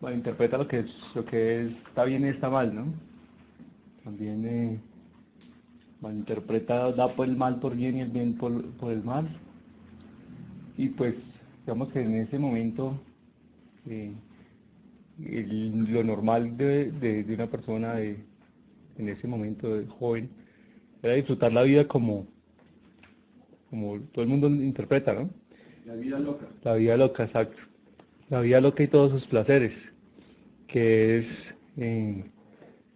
malinterpreta lo que está bien y está mal, ¿no? También malinterpreta, da por el mal por bien y el bien por el mal. Y pues, digamos que en ese momento, eh, lo normal de una persona en ese momento de joven era disfrutar la vida como todo el mundo interpreta, ¿no? La vida loca. La vida loca, exacto. La vida loca y todos sus placeres, que es eh,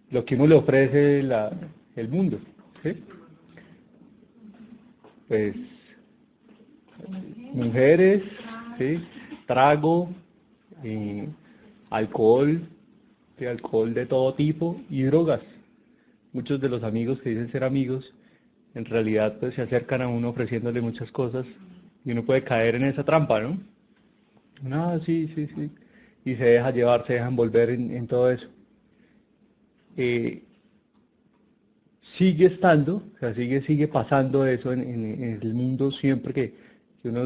lo que uno le ofrece el mundo, ¿sí? Pues mujeres, ¿sí? Trago, eh, alcohol, ¿sí? Alcohol de todo tipo y drogas. Muchos de los amigos que dicen ser amigos, en realidad pues se acercan a uno ofreciéndole muchas cosas y uno puede caer en esa trampa, ¿no? No, sí, sí, sí. Y se deja llevar, se deja envolver en todo eso. Eh, Sigue estando, o sea, sigue pasando eso en el mundo siempre que uno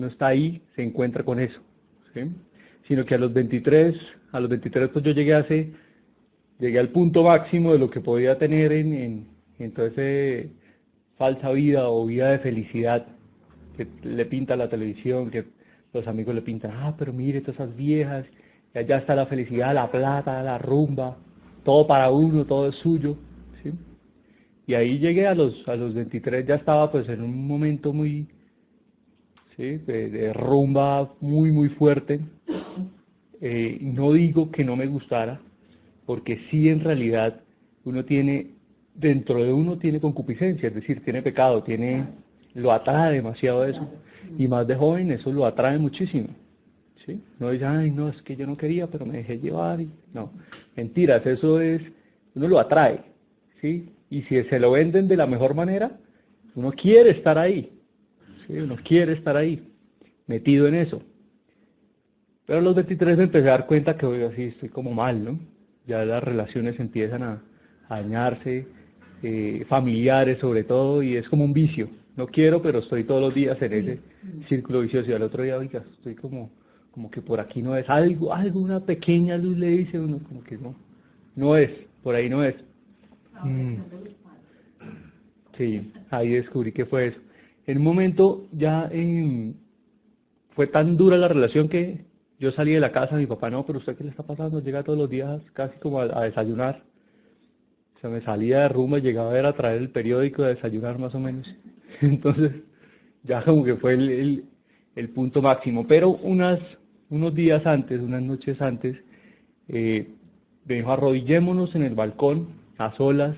está ahí, se encuentra con eso, ¿sí? Sino que a los 23 pues yo llegué al punto máximo de lo que podía tener en toda esa falsa vida o vida de felicidad que le pinta la televisión, que los amigos le pintan, pero mire todas esas viejas, y allá está la felicidad, la plata, la rumba, todo para uno, todo es suyo, ¿sí? Y ahí llegué a los 23, ya estaba pues en un momento muy, ¿sí? De rumba muy, muy fuerte. No digo que no me gustara, porque sí en realidad uno tiene, dentro de uno tiene concupiscencia, es decir, tiene pecado, lo atrae demasiado eso. Y más de joven eso lo atrae muchísimo. ¿Sí? No dice, ay, no, es que yo no quería, pero me dejé llevar. No, mentiras, eso es, uno lo atrae, ¿sí? Y si se lo venden de la mejor manera, uno quiere estar ahí, ¿sí? Uno quiere estar ahí, metido en eso. Pero a los 23 me empecé a dar cuenta que, oiga, sí, estoy como mal, ¿no? Ya las relaciones empiezan a dañarse, familiares sobre todo, y es como un vicio. No quiero, pero estoy todos los días en ese círculo vicioso. Y al otro día, oiga, estoy como que por aquí no es. Algo, una pequeña luz le dice a uno, como que no, no es, por ahí no es. Mm, sí, ahí descubrí que fue eso. En un momento ya fue tan dura la relación que yo salí de la casa, mi papá, no, pero usted qué le está pasando, llega todos los días casi como a desayunar. O sea, me salía de rumba, llegaba a ver a traer el periódico a desayunar más o menos. Entonces, ya como que fue el punto máximo. Pero unos días antes, unas noches antes, eh, me dijo arrodillémonos en el balcón, a solas,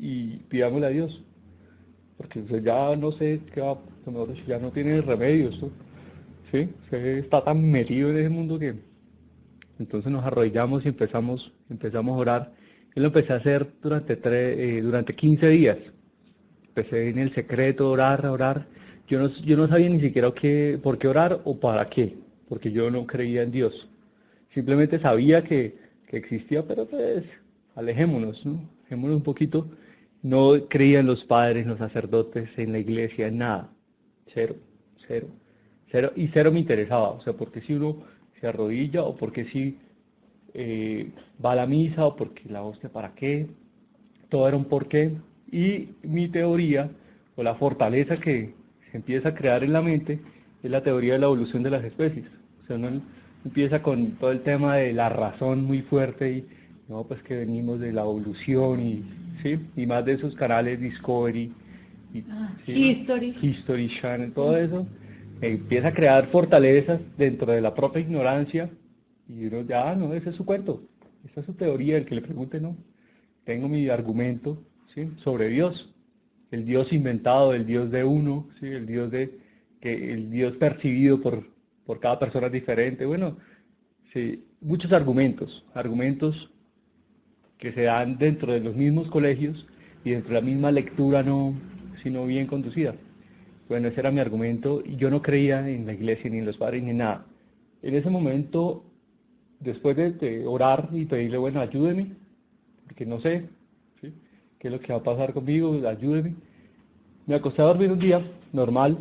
y pidámosle a Dios. Porque pues, ya no sé qué va, mejor dicho, ya no tiene remedio esto. ¿Sí? Se está tan metido en ese mundo que entonces nos arrodillamos y empezamos a orar. Yo lo empecé a hacer durante 15 días. Empecé en el secreto, orar, a orar. Yo no sabía ni siquiera por qué orar o para qué, porque yo no creía en Dios. Simplemente sabía que existía, pero pues alejémonos, ¿no? Alejémonos un poquito. No creía en los padres, en los sacerdotes, en la iglesia, en nada. Cero, cero, cero. Y cero me interesaba. O sea, porque si uno se arrodilla o porque si va a la misa o porque la hostia para qué. Todo era un porqué. Y mi teoría o la fortaleza que se empieza a crear en la mente es la teoría de la evolución de las especies. O sea, uno empieza con todo el tema de la razón muy fuerte y no, pues que venimos de la evolución y, ¿sí? Y más de esos canales Discovery y, ¿sí? History Channel, todo eso, empieza a crear fortalezas dentro de la propia ignorancia y uno ya, no, ese es su cuento, esa es su teoría, el que le pregunte, no, tengo mi argumento, ¿sí? Sobre Dios, el Dios inventado, el Dios de uno, ¿sí? El Dios percibido por cada persona es diferente, bueno, sí, muchos argumentos que se dan dentro de los mismos colegios y dentro de la misma lectura no, sino bien conducida. Bueno, ese era mi argumento y yo no creía en la iglesia ni en los padres ni en nada. En ese momento, después de orar y pedirle, bueno, ayúdeme, porque no sé, ¿sí? ¿Qué es lo que va a pasar conmigo? Ayúdeme. Me acosté a dormir un día, normal,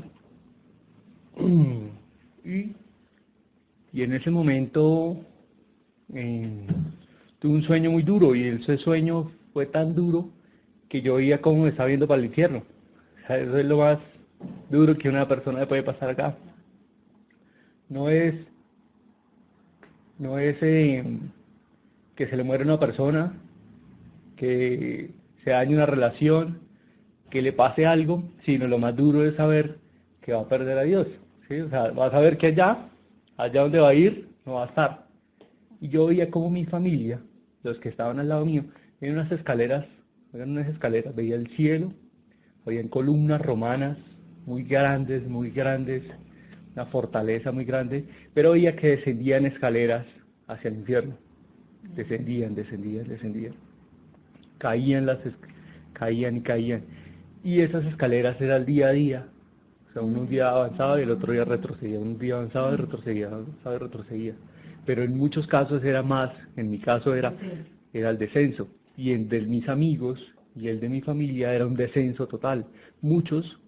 y, y en ese momento eh, tuve un sueño muy duro y ese sueño fue tan duro que yo veía cómo me estaba viendo para el infierno. O sea, eso es lo más duro que una persona le puede pasar acá. No es, no es que se le muere una persona, que se dañe una relación, que le pase algo, sino lo más duro es saber que va a perder a Dios. ¿Sí? O sea, va a saber que allá donde va a ir, no va a estar. Y yo veía como mi familia, los que estaban al lado mío, eran unas escaleras, veía el cielo, habían columnas romanas muy grandes, una fortaleza muy grande, pero veía que descendían escaleras hacia el infierno. Descendían. Caían caían y caían. Y esas escaleras era el día a día. O sea, un día avanzaba y el otro día retrocedía, un día avanzaba y retrocedía, avanzaba y retrocedía. Pero en muchos casos era más, en mi caso era el descenso. Y el de mis amigos y el de mi familia era un descenso total. Muchos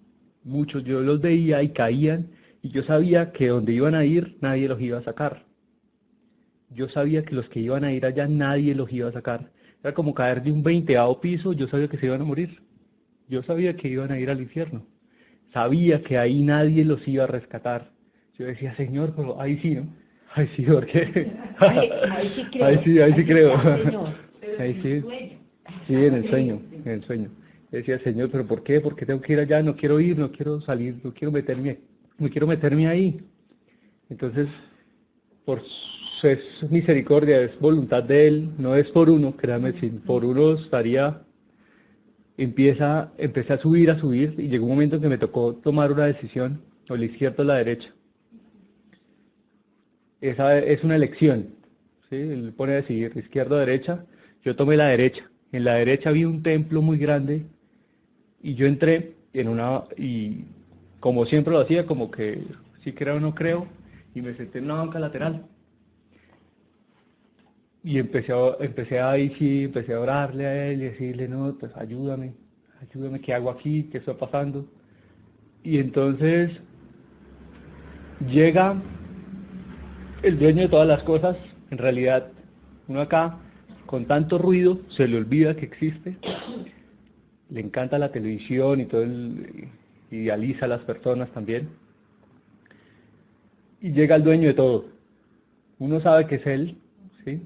yo los veía y caían y yo sabía que donde iban a ir nadie los iba a sacar. Yo sabía que los que iban a ir allá nadie los iba a sacar. Era como caer de un 20º piso, yo sabía que se iban a morir. Yo sabía que iban a ir al infierno. Sabía que ahí nadie los iba a rescatar. Yo decía, Señor, pero ahí sí, ¿no? Ahí sí, porque... Ahí sí creo, ahí sí creo. está, Señor. Pero Ahí en sí. un sueño. Sí, en el sueño. Yo decía, Señor, pero ¿por qué? ¿Por qué tengo que ir allá? No quiero ir, no quiero salir, no quiero meterme ahí. Entonces, es misericordia, es voluntad de Él, no es por uno, créame, si por uno empecé a subir, y llegó un momento en que me tocó tomar una decisión, o la izquierda o la derecha. Esa es una elección, ¿sí? Él pone a decidir izquierda o derecha, yo tomé la derecha. En la derecha vi un templo muy grande y yo entré y como siempre lo hacía, como que si creo o no creo, y me senté en una banca lateral. Y empecé a orarle a él y decirle, no, pues ayúdame, ¿qué hago aquí? ¿Qué está pasando? Y entonces llega el dueño de todas las cosas, en realidad, uno acá, con tanto ruido, se le olvida que existe, le encanta la televisión y idealiza a las personas también, y llega el dueño de todo. Uno sabe que es él, ¿sí?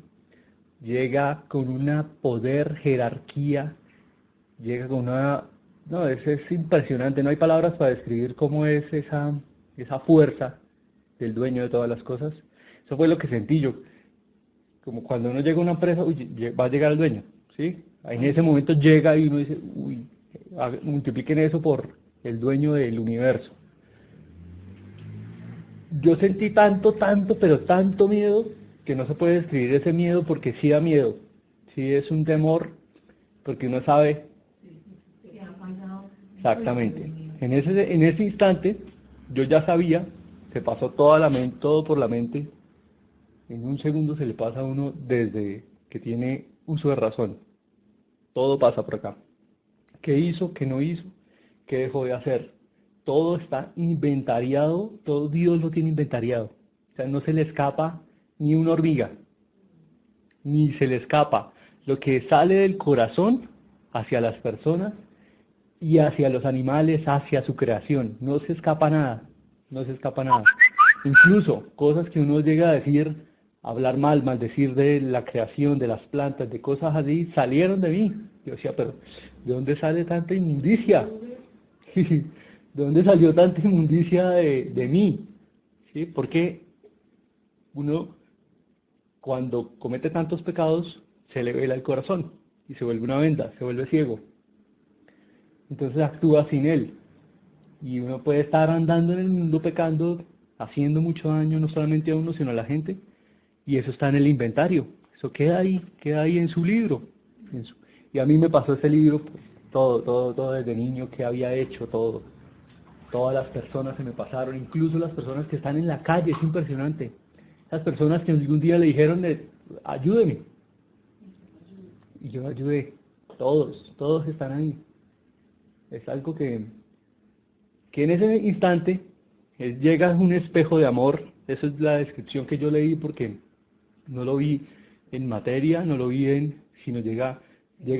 Llega con una poder, jerarquía, llega con una... No, es impresionante, no hay palabras para describir cómo es esa fuerza del dueño de todas las cosas. Eso fue lo que sentí yo, como cuando uno llega a una empresa, uy, va a llegar el dueño, ¿sí? En ese momento llega y uno dice, uy, multipliquen eso por el dueño del universo. Yo sentí pero tanto miedo, que no se puede describir ese miedo porque sí da miedo, sí es un temor, porque uno sabe exactamente. En ese instante, yo ya sabía, se pasó todo por la mente, en un segundo se le pasa a uno desde que tiene uso de razón. Todo pasa por acá. ¿Qué hizo? ¿Qué no hizo? ¿Qué dejó de hacer? Todo está inventariado, todo Dios lo tiene inventariado. O sea, no se le escapa ni una hormiga, ni se le escapa lo que sale del corazón hacia las personas y hacia los animales, hacia su creación. No se escapa nada, no se escapa nada. Incluso cosas que uno llega a decir, hablar mal, maldecir de la creación, de las plantas, de cosas así, salieron de mí. Yo decía, pero ¿de dónde sale tanta inmundicia? ¿De dónde salió tanta inmundicia de mí? ¿Sí? Porque uno, cuando comete tantos pecados, se le vela el corazón y se vuelve una venda, se vuelve ciego. Entonces actúa sin él. Y uno puede estar andando en el mundo pecando, haciendo mucho daño no solamente a uno, sino a la gente. Y eso está en el inventario. Eso queda ahí en su libro. Y a mí me pasó ese libro, pues, todo desde niño que había hecho, todo. Todas las personas se me pasaron, incluso las personas que están en la calle, es impresionante. Las personas que algún día le dijeron, ayúdeme. Y yo ayudé. Todos están ahí. Es algo que en ese instante llega un espejo de amor. Esa es la descripción que yo leí porque no lo vi en materia, no lo vi sino llega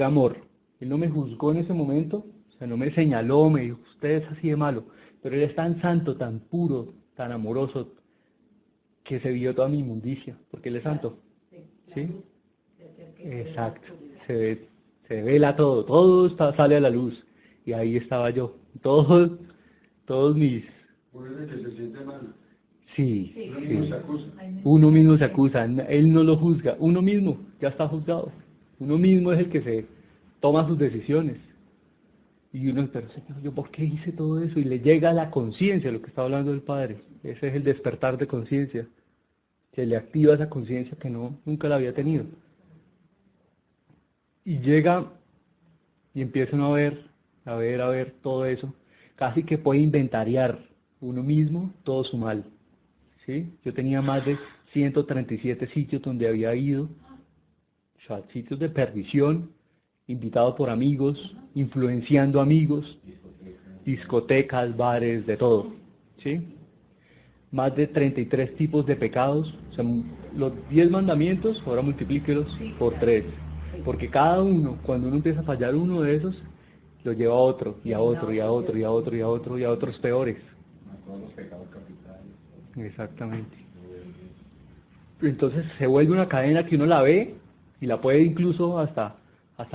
amor. Él no me juzgó en ese momento, o sea, no me señaló, me dijo, usted es así de malo, pero él es tan santo, tan puro, tan amoroso, que se vio toda mi inmundicia, porque él es santo. ¿Sí? Exacto. Se vela todo, sale a la luz. Y ahí estaba yo. Todos mis... Por eso es que se siente mal. Sí, Uno sí. mismo se acusa. Uno mismo se acusa, él no lo juzga, uno mismo ya está juzgado. Uno mismo es el que se toma sus decisiones. Y uno, pero Señor, ¿yo por qué hice todo eso? Y le llega a la conciencia, lo que está hablando el Padre. Ese es el despertar de conciencia. Se le activa esa conciencia que nunca la había tenido. Y llega y empieza uno a ver todo eso. Casi que puede inventariar uno mismo todo su mal. ¿Sí? Yo tenía más de 137 sitios donde había ido, o sea, sitios de perdición, invitado por amigos, influenciando amigos, discotecas, bares, de todo. ¿Sí? Más de 33 tipos de pecados, o sea, los 10 mandamientos, ahora multiplíquelos por 3. Porque cada uno, cuando uno empieza a fallar uno de esos, lo lleva a otro, y a otro, y a otro, y a otro, y a otro, y a otros peores. A todos los pecados capitales. Exactamente. Entonces se vuelve una cadena que uno la ve y la puede incluso hasta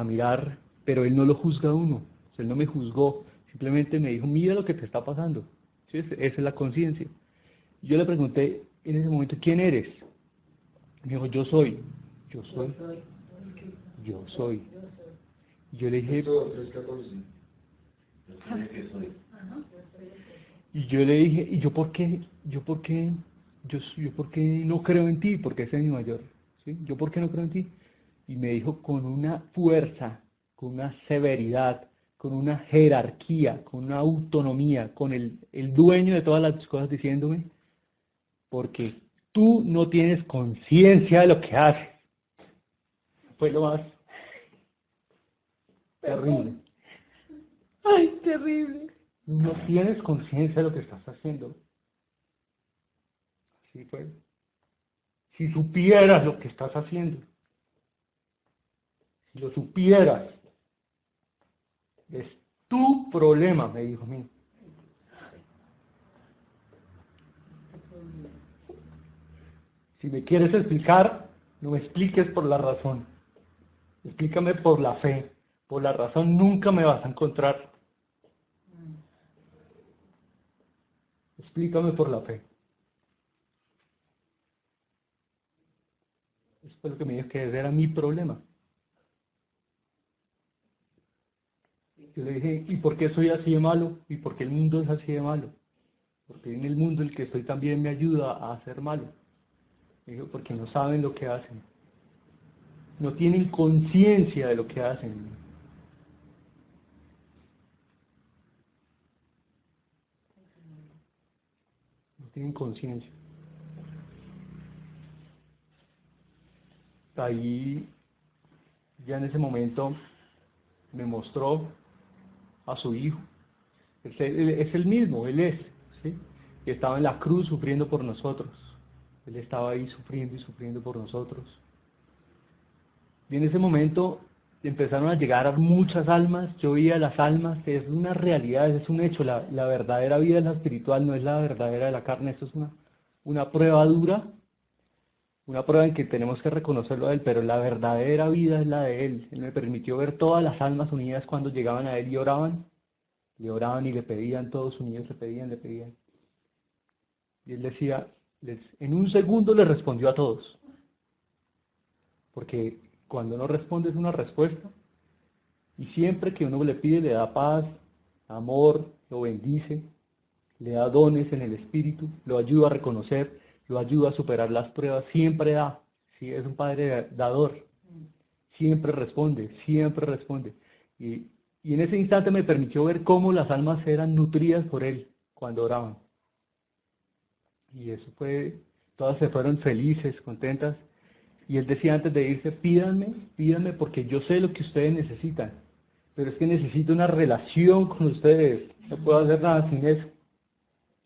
mirar, pero él no lo juzga a uno. O sea, él no me juzgó, simplemente me dijo, mira lo que te está pasando. ¿Sí? Esa es la conciencia. Yo le pregunté en ese momento, ¿quién eres? Me dijo, yo soy. Yo soy. Yo soy. Yo le dije, Esto es 14. Yo soy el que soy. y yo le dije, ¿y yo por qué? Yo por qué no creo en ti? Porque ese es mi mayor. ¿Sí? ¿Yo por qué no creo en ti? Y me dijo con una fuerza, con una severidad, con una jerarquía, con una autonomía, con el dueño de todas las cosas diciéndome, porque tú no tienes conciencia de lo que haces. Fue lo más terrible. Ay, terrible. No tienes conciencia de lo que estás haciendo. Así fue. Si supieras lo que estás haciendo, si lo supieras, es tu problema, me dijo a mí. Si me quieres explicar, no me expliques por la razón. Explícame por la fe. Por la razón nunca me vas a encontrar. Explícame por la fe. Eso fue lo que me dijo que ese era mi problema. Yo le dije, ¿y por qué soy así de malo? ¿Y por qué el mundo es así de malo? Porque en el mundo el que estoy también me ayuda a ser malo. Me dijo, porque no saben lo que hacen. No tienen conciencia de lo que hacen. No tienen conciencia. Ahí, ya en ese momento, me mostró a su hijo. Es el mismo, él es, ¿sí? Que estaba en la cruz sufriendo por nosotros. Él estaba ahí sufriendo y sufriendo por nosotros. Y en ese momento empezaron a llegar muchas almas, yo veía las almas, es una realidad, es un hecho, la verdadera vida es la espiritual, no es la verdadera de la carne, esto es una prueba dura, una prueba en que tenemos que reconocerlo a él, pero la verdadera vida es la de él. Él me permitió ver todas las almas unidas cuando llegaban a él y oraban, y le pedían, todos unidos le pedían, le pedían. Y él decía, en un segundo le respondió a todos, porque cuando no responde es una respuesta, y siempre que uno le pide le da paz, amor, lo bendice, le da dones en el espíritu, lo ayuda a reconocer, lo ayuda a superar las pruebas, siempre da, sí, es un padre dador, siempre responde, siempre responde. Y en ese instante me permitió ver cómo las almas eran nutridas por él cuando oraban. Y eso fue, todas se fueron felices, contentas. Y él decía antes de irse, pídanme porque yo sé lo que ustedes necesitan. Pero es que necesito una relación con ustedes. No puedo hacer nada sin eso.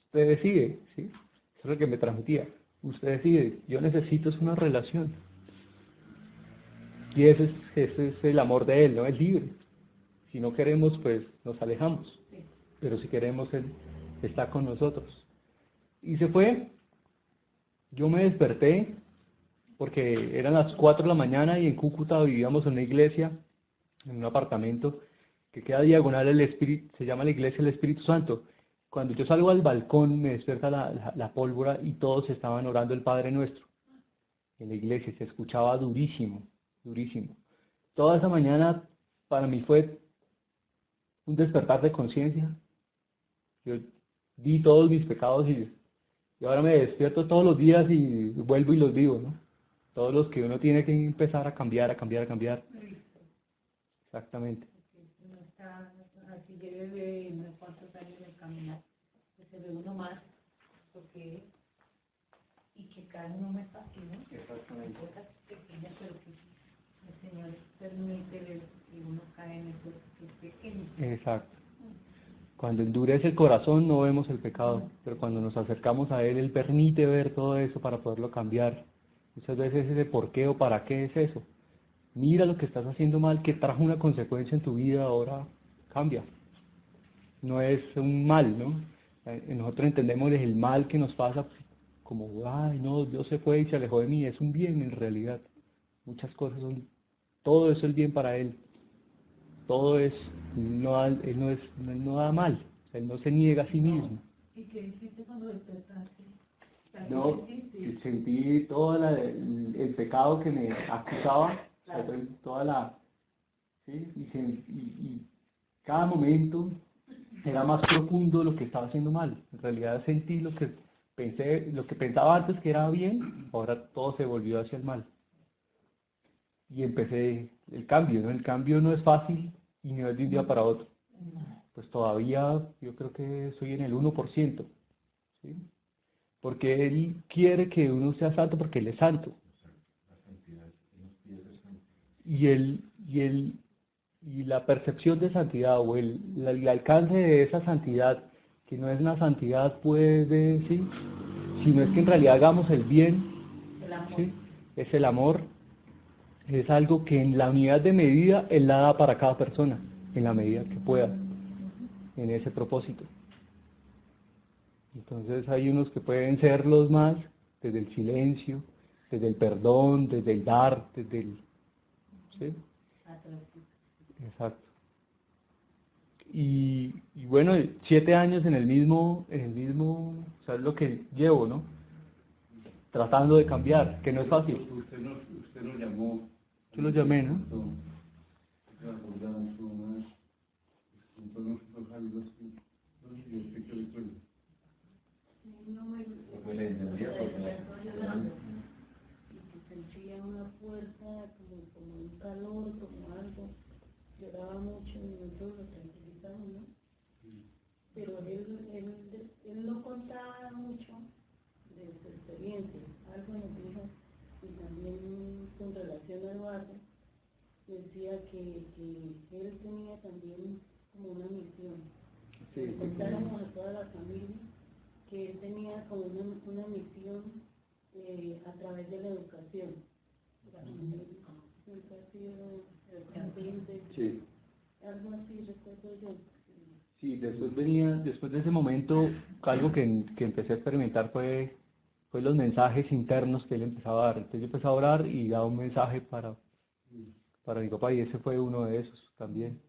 Usted decide, ¿sí? Eso es lo que me transmitía. Usted decide, yo necesito es una relación. Y ese es el amor de Él, ¿no? Es libre. Si no queremos, pues nos alejamos. Pero si queremos, Él está con nosotros. Y se fue. Yo me desperté porque eran las 4 de la mañana y en Cúcuta vivíamos en una iglesia, en un apartamento que queda diagonal al Espíritu, se llama la iglesia del Espíritu Santo. Cuando yo salgo al balcón me despierta la pólvora y todos estaban orando el Padre Nuestro. En la iglesia se escuchaba durísimo, durísimo. Toda esa mañana para mí fue un despertar de conciencia. Yo vi todos mis pecados y ahora me despierto todos los días y vuelvo y los vivo, ¿no? Todos los que uno tiene que empezar a cambiar, a cambiar, a cambiar. Exactamente. No está así, lleve unos cuantos años de caminar, que se ve uno más, porque, y que cada uno me fácil, ¿no? Exactamente. Cosas pequeñas, pero que el Señor permite ver que uno cae en eso que es pequeño. Exacto. Cuando endurece el corazón no vemos el pecado, pero cuando nos acercamos a Él permite ver todo eso para poderlo cambiar. Muchas veces ese por qué o para qué es eso. Mira lo que estás haciendo mal, que trajo una consecuencia en tu vida, ahora cambia. No es un mal, ¿no? Nosotros entendemos el mal que nos pasa como, ay, no, Dios se fue y se alejó de mí. Es un bien en realidad. Muchas cosas son, todo eso es bien para Él. Todo es, él no da mal. Él no se niega a sí mismo. ¿Y qué hiciste cuando despertaste? No, sentí todo el pecado que me acusaba, toda la, ¿sí? Y cada momento era más profundo lo que estaba haciendo mal. En realidad sentí lo que pensé, lo que pensaba antes que era bien, ahora todo se volvió hacia el mal. Y empecé el cambio, ¿no? El cambio no es fácil y no es de un día para otro. Pues todavía yo creo que soy en el 1%, ¿sí? Porque Él quiere que uno sea santo porque Él es santo. La santidad, los pies de santo. Y la percepción de santidad o el alcance de esa santidad, que no es una santidad pues de, ¿sí? Sino es que en realidad hagamos el bien, El amor. ¿sí? Es el amor, es algo que en la unidad de medida Él la da para cada persona, en la medida que pueda, en ese propósito. Entonces hay unos que pueden ser los más desde el silencio, desde el perdón, desde el dar, desde el... ¿sí? Exacto. Y bueno, 7 años en el mismo, o sea, es lo que llevo, ¿no? Tratando de cambiar, que no es fácil. Usted nos llamó. Yo lo llamé, ¿no? No me Porque le entendía, sentía una fuerza, como un calor, como algo. Lloraba mucho y nosotros lo tranquilizamos, ¿no? Pero él no contaba mucho de su experiencia. Algo nos dijo, y también con relación al barrio, decía que él tenía también como una misión. Sí, Contáramos a toda la familia que él tenía como una misión a través de la educación. Siempre ha sido educadamente, sí. algo así recuerdo yo. Sí, después de ese momento, algo que empecé a experimentar fue los mensajes internos que él empezaba a dar. Entonces yo empecé a orar y daba un mensaje para mi papá y ese fue uno de esos también,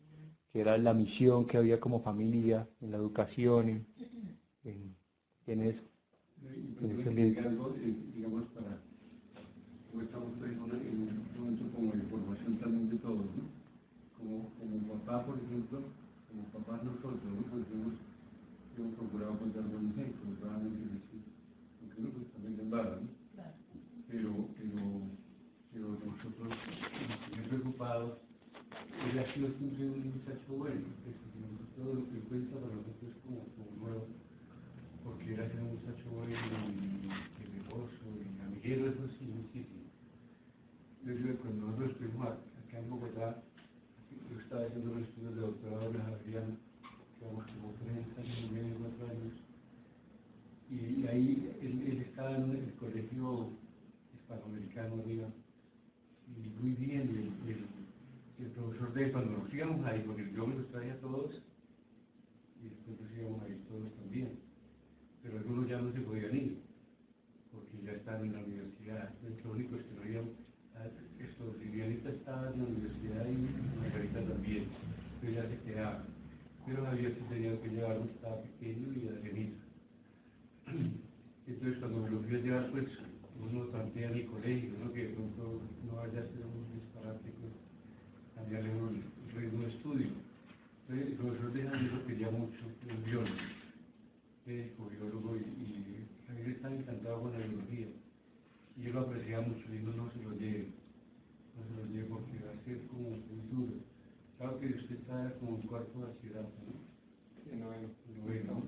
que era la misión que había como familia, en la educación, en eso. algo, digamos, como estamos en un momento como de formación también de todos, ¿no? Como papá, por ejemplo, como papás nosotros, ¿no? Pues hemos procurado contar buen ejemplo, probablemente decir, aunque uno pues también le embarra, ¿no? Pero nosotros nos tenemos preocupados. Él ha sido siempre un muchacho bueno, todo lo que cuenta para nosotros es como nuevo, porque era un muchacho bueno y generoso y amiguero, eso sí, muchísimo. Yo digo, cuando nosotros estuvimos acá en Bogotá, yo estaba haciendo los estudios de doctorado en la Javeriana, quedamos como 3 años y medio, 4 años, y ahí él estaba en el colegio hispanoamericano arriba, y muy bien, y el profesor de cuando nos íbamos ahí, porque yo me los traía a todos, y después nos íbamos ahí todos también, pero algunos ya no se podían ir, porque ya estaban en la universidad. Entonces, lo único es que no íbamos, Vivianita estaba en la universidad y Margarita también, entonces ya se quedaba. Pero Javier se tenía que llevarlo, estaba pequeño y a cenita. Entonces cuando me lo fui a llevar, pues uno plantea en el colegio, ¿no? Que de pronto no vaya a ser un disparate, pues cambiarle el ritmo de estudio. Entonces el profesor de Javier lo quería mucho, un biólogo, médico, biólogo, y Javier estaba encantado con la biología. Y yo lo apreciaba mucho, y no se lo lleve, no se lo lleve porque va a ser como muy duro. Claro que usted está como un cuarto de bachillerato, ¿no? Sí, noveno.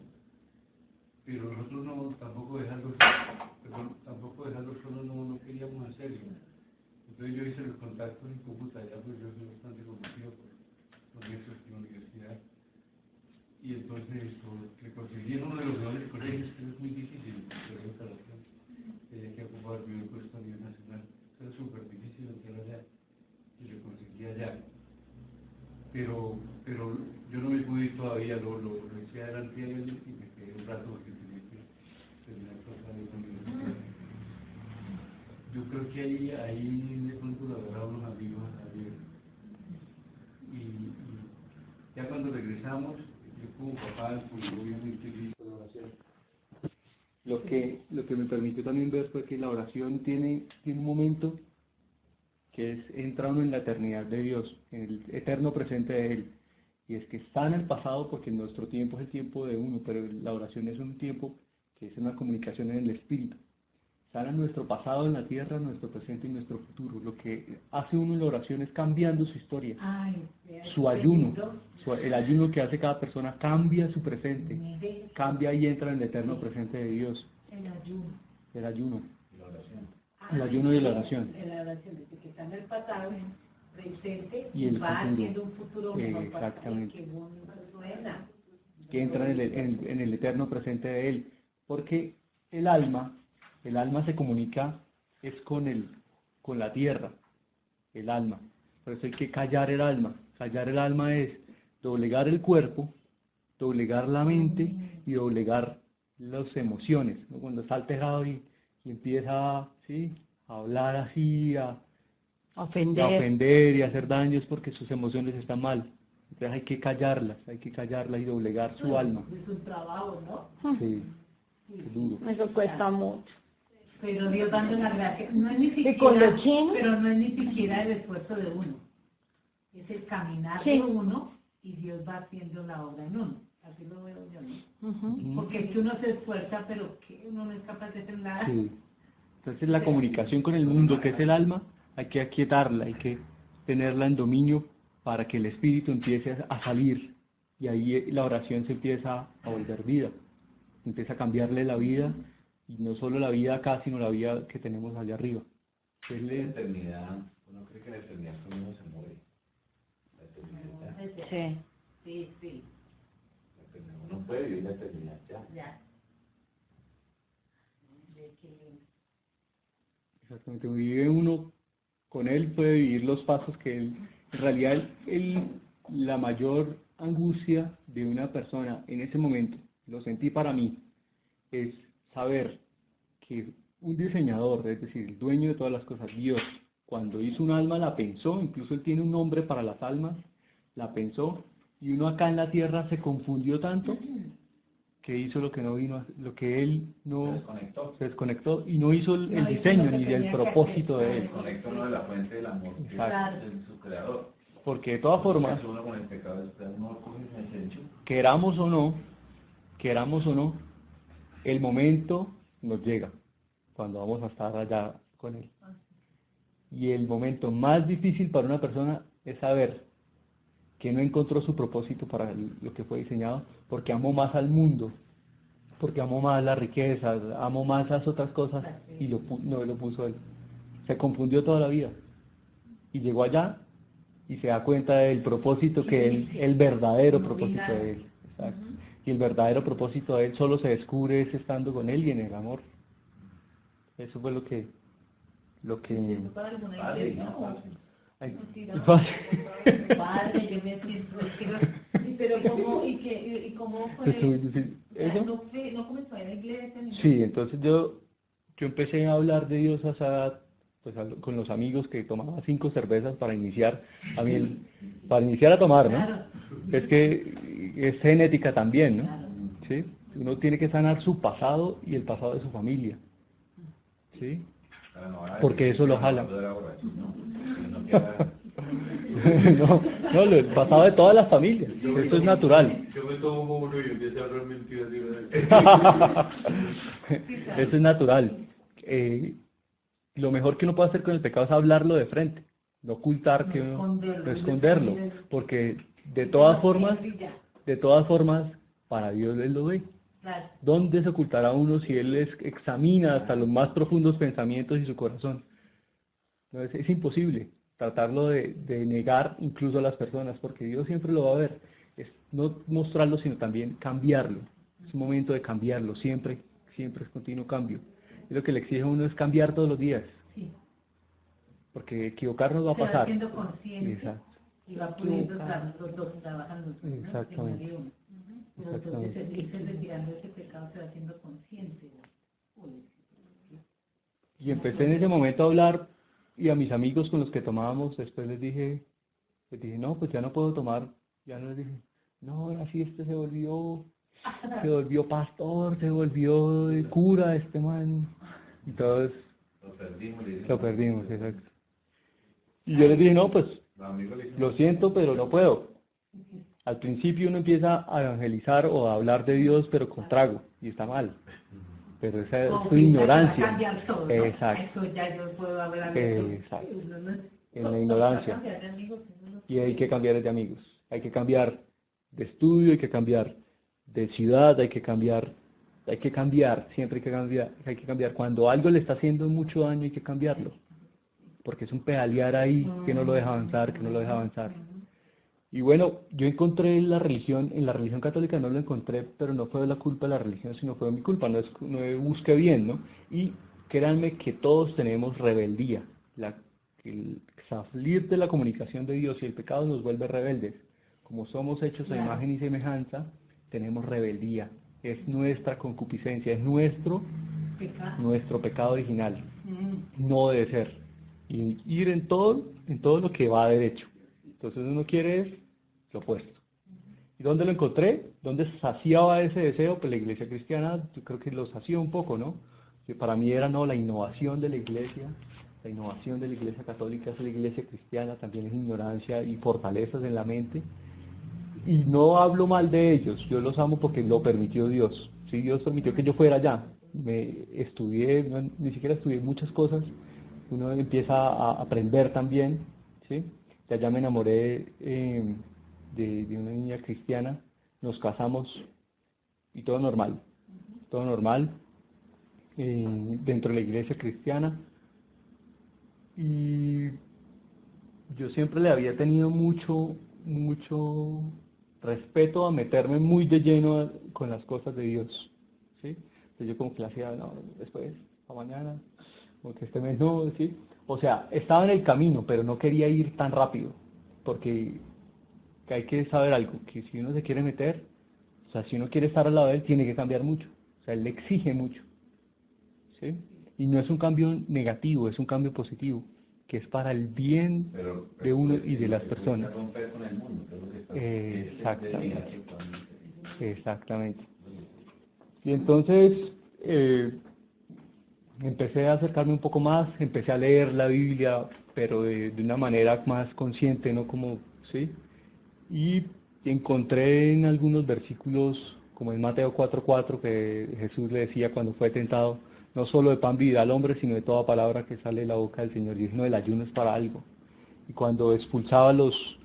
Pero nosotros no, tampoco dejarlo solo, no queríamos hacerlo. Entonces yo hice los contactos en Cúcuta, ya pues yo soy bastante conocido por nuestra universidad. Y entonces le conseguí en uno de los mejores colegios, que es muy difícil, pero de instalación. Tenía que ocupar el primer puesto a nivel nacional. Era súper difícil entrar allá. Y le conseguí allá. Pero yo no me pude ir todavía, lo eché adelante a él y me quedé un rato porque tenía que terminar cosas de la universidad. Yo creo que ahí de pronto lo agarraron unos amigos a Javier. Y ya cuando regresamos, yo como papá, pues obviamente hice la oración. Lo que me permitió también ver fue que la oración tiene un momento que es entra uno en la eternidad de Dios, en el eterno presente de Él. Y es que está en el pasado porque nuestro tiempo es el tiempo de uno, pero la oración es un tiempo que es una comunicación en el espíritu. Está en nuestro pasado en la tierra, nuestro presente y nuestro futuro. Lo que hace uno en la oración es cambiando su historia, su ayuno, el ayuno que hace cada persona cambia su presente, cambia y entra en el eterno presente de Dios. El ayuno. El ayuno y la oración. La oración, desde que está en el pasado, presente, y el va futuro. haciendo un futuro mejor. Exactamente. Que suena. Que entra en el eterno presente de Él. Porque el alma se comunica es con la tierra, el alma. Por eso hay que callar el alma. Callar el alma es doblegar el cuerpo, doblegar la mente y doblegar las emociones, ¿no? Cuando está alterado y empieza, ¿sí?, a hablar así, a ofender y a hacer daños porque sus emociones están mal. Entonces hay que callarlas y doblegar su alma. Es un trabajo, ¿no? Sí, es duro. Eso cuesta mucho. Pero Dios dando la gracia. No es ni ¿Y con siquiera, los chinos? pero no es ni siquiera el esfuerzo de uno. Es el caminar Sí. de uno y Dios va haciendo la obra en uno. Así lo veo yo, ¿no? Ujú. Porque es que uno se esfuerza, pero que uno no es capaz de hacer nada. Sí. Entonces la comunicación con el mundo, que es el alma, hay que aquietarla, hay que tenerla en dominio para que el espíritu empiece a salir. Y ahí la oración se empieza a volver vida. Empieza a cambiarle la vida, y no solo la vida acá, sino la vida que tenemos allá arriba. La eternidad, uno cree que la eternidad es cuando uno se muere. La eternidad, Sí. Sí. la eternidad, uno puede vivir la eternidad ya. Ya. De qué lindo. Exactamente, vive uno con él, puede vivir los pasos que él, en realidad la mayor angustia de una persona en ese momento, lo sentí para mí, es saber que un diseñador, es decir, el dueño de todas las cosas, Dios, cuando hizo un alma la pensó, incluso él tiene un nombre para las almas, la pensó, y uno acá en la tierra se confundió tanto que hizo lo que no vino, lo que él no se desconectó y no hizo el diseño ni el propósito de él. Conecta uno de la fuente del amor, que Exacto. es su creador. Porque de todas formas, Si uno con el pecado después uno coge el derecho. queramos o no, el momento nos llega cuando vamos a estar allá con él. Y el momento más difícil para una persona es saber que no encontró su propósito para lo que fue diseñado, porque amó más al mundo, porque amó más las riquezas, amó más las otras cosas y no lo puso él. Se confundió toda la vida y llegó allá y se da cuenta del propósito que él, el verdadero propósito de él. Exacto. Y el verdadero propósito de él solo se descubre es estando con él y en el amor. Eso fue lo que lo que... ¿Eso para alguna Padre, iglesia no, o...? padre. Ay, Mentira. padre. Padre, yo me siento... Pero ¿cómo? ¿Y cómo fue? Eso es muy difícil. O sea, ¿Eso? no comenzó en la iglesia ni nada. Sí, entonces yo empecé a hablar de Dios a esa edad, pues con los amigos que tomaban 5 cervezas para iniciar, para iniciar a tomar, ¿no? Claro. Es que es genética también, ¿no? Claro. ¿Sí? Uno tiene que sanar su pasado y el pasado de su familia, ¿sí? Ah, no, ahora Porque sí, eso lo no, jala. no era borracho, no. No queda- No, el pasado de todas las familias, eso es natural. Yo me tomo uno y empiezo a hablar mentiras. Eso es natural. Lo mejor que uno puede hacer con el pecado es hablarlo de frente, no ocultar que uno, esconderlo, no esconderlo, porque de todas formas, para Dios Él lo ve. Claro. ¿Dónde se ocultará uno si Él examina hasta los más profundos pensamientos y su corazón? No, es imposible tratarlo de negar incluso a las personas, porque Dios siempre lo va a ver. Es no mostrarlo, sino también cambiarlo. Es un momento de cambiarlo, siempre es continuo cambio. Y lo que le exige a uno es cambiar todos los días, Sí. porque equivocarnos va a Se va pasar. haciendo consciente Exacto. y va pudiendo estar los dos trabajando. ¿no? Exactamente. Uno y uno. Pero entonces irse retirando ese pecado se va haciendo consciente. Uy, Y empecé en ese momento a hablar, y a mis amigos con los que tomábamos, después les dije, no, pues ya no puedo tomar. Ya no les dije, no, así se volvió pastor, se volvió cura este man. Entonces lo perdimos, exacto. Y yo les dije, no, pues Los amigos le dicen, lo siento, pero no puedo. Al principio uno empieza a evangelizar o a hablar de Dios, pero con trago, y está mal. Pero esa es como su pinta que va a ignorancia. cambiar todo, ¿no? Exacto. Eso ya yo puedo hablar de todo. Exacto. Uno no- En la no ignorancia. cambiar de amigos, uno no Y hay que puede. cambiar de amigos, hay que cambiar de estudio, hay que cambiar de ciudad, hay que cambiar, siempre hay que cambiar. Cuando algo le está haciendo mucho daño hay que cambiarlo, porque es un pedalear ahí que no lo deja avanzar, que no lo deja avanzar. Y bueno, yo encontré en la religión católica no lo encontré, pero no fue la culpa de la religión, sino fue mi culpa, no busqué bien, ¿no? Y créanme que todos tenemos rebeldía, el salir de la comunicación de Dios y el pecado nos vuelve rebeldes. Como somos hechos a imagen y semejanza, tenemos rebeldía, es nuestra concupiscencia, es nuestro pecado original, no debe ser. Y ir en todo lo que va derecho. Entonces uno quiere es lo opuesto. ¿Y dónde lo encontré? ¿Dónde saciaba ese deseo? Pues la iglesia cristiana, yo creo que lo sació un poco, ¿no? Que para mí era, no, la innovación de la iglesia católica es la iglesia cristiana, también es ignorancia y fortalezas en la mente. Y no hablo mal de ellos, yo los amo porque lo permitió Dios. Sí, Dios permitió que yo fuera allá. Ni siquiera estudié muchas cosas, uno empieza a aprender también, ¿sí? De allá me enamoré de una niña cristiana, nos casamos y todo normal, dentro de la iglesia cristiana. Y yo siempre le había tenido mucho respeto a meterme muy de lleno con las cosas de Dios, ¿sí? Entonces yo como que le hacía, no, después, a mañana, como que este mes no, ¿sí? O sea, estaba en el camino, pero no quería ir tan rápido, porque hay que saber algo, que si uno se quiere meter, o sea, si uno quiere estar al lado de él, tiene que cambiar mucho, o sea, él le exige mucho, ¿sí? Y no es un cambio negativo, es un cambio positivo, que es para el bien de uno y de las personas. Exactamente. Y entonces empecé a acercarme un poco más, empecé a leer la Biblia, pero de una manera más consciente, no como, ¿sí? Y encontré en algunos versículos, como en Mateo 4:4, que Jesús le decía cuando fue tentado, no solo de pan vivirá el hombre, sino de toda palabra que sale de la boca del Señor. Y no, el ayuno es para algo. Y cuando expulsaba los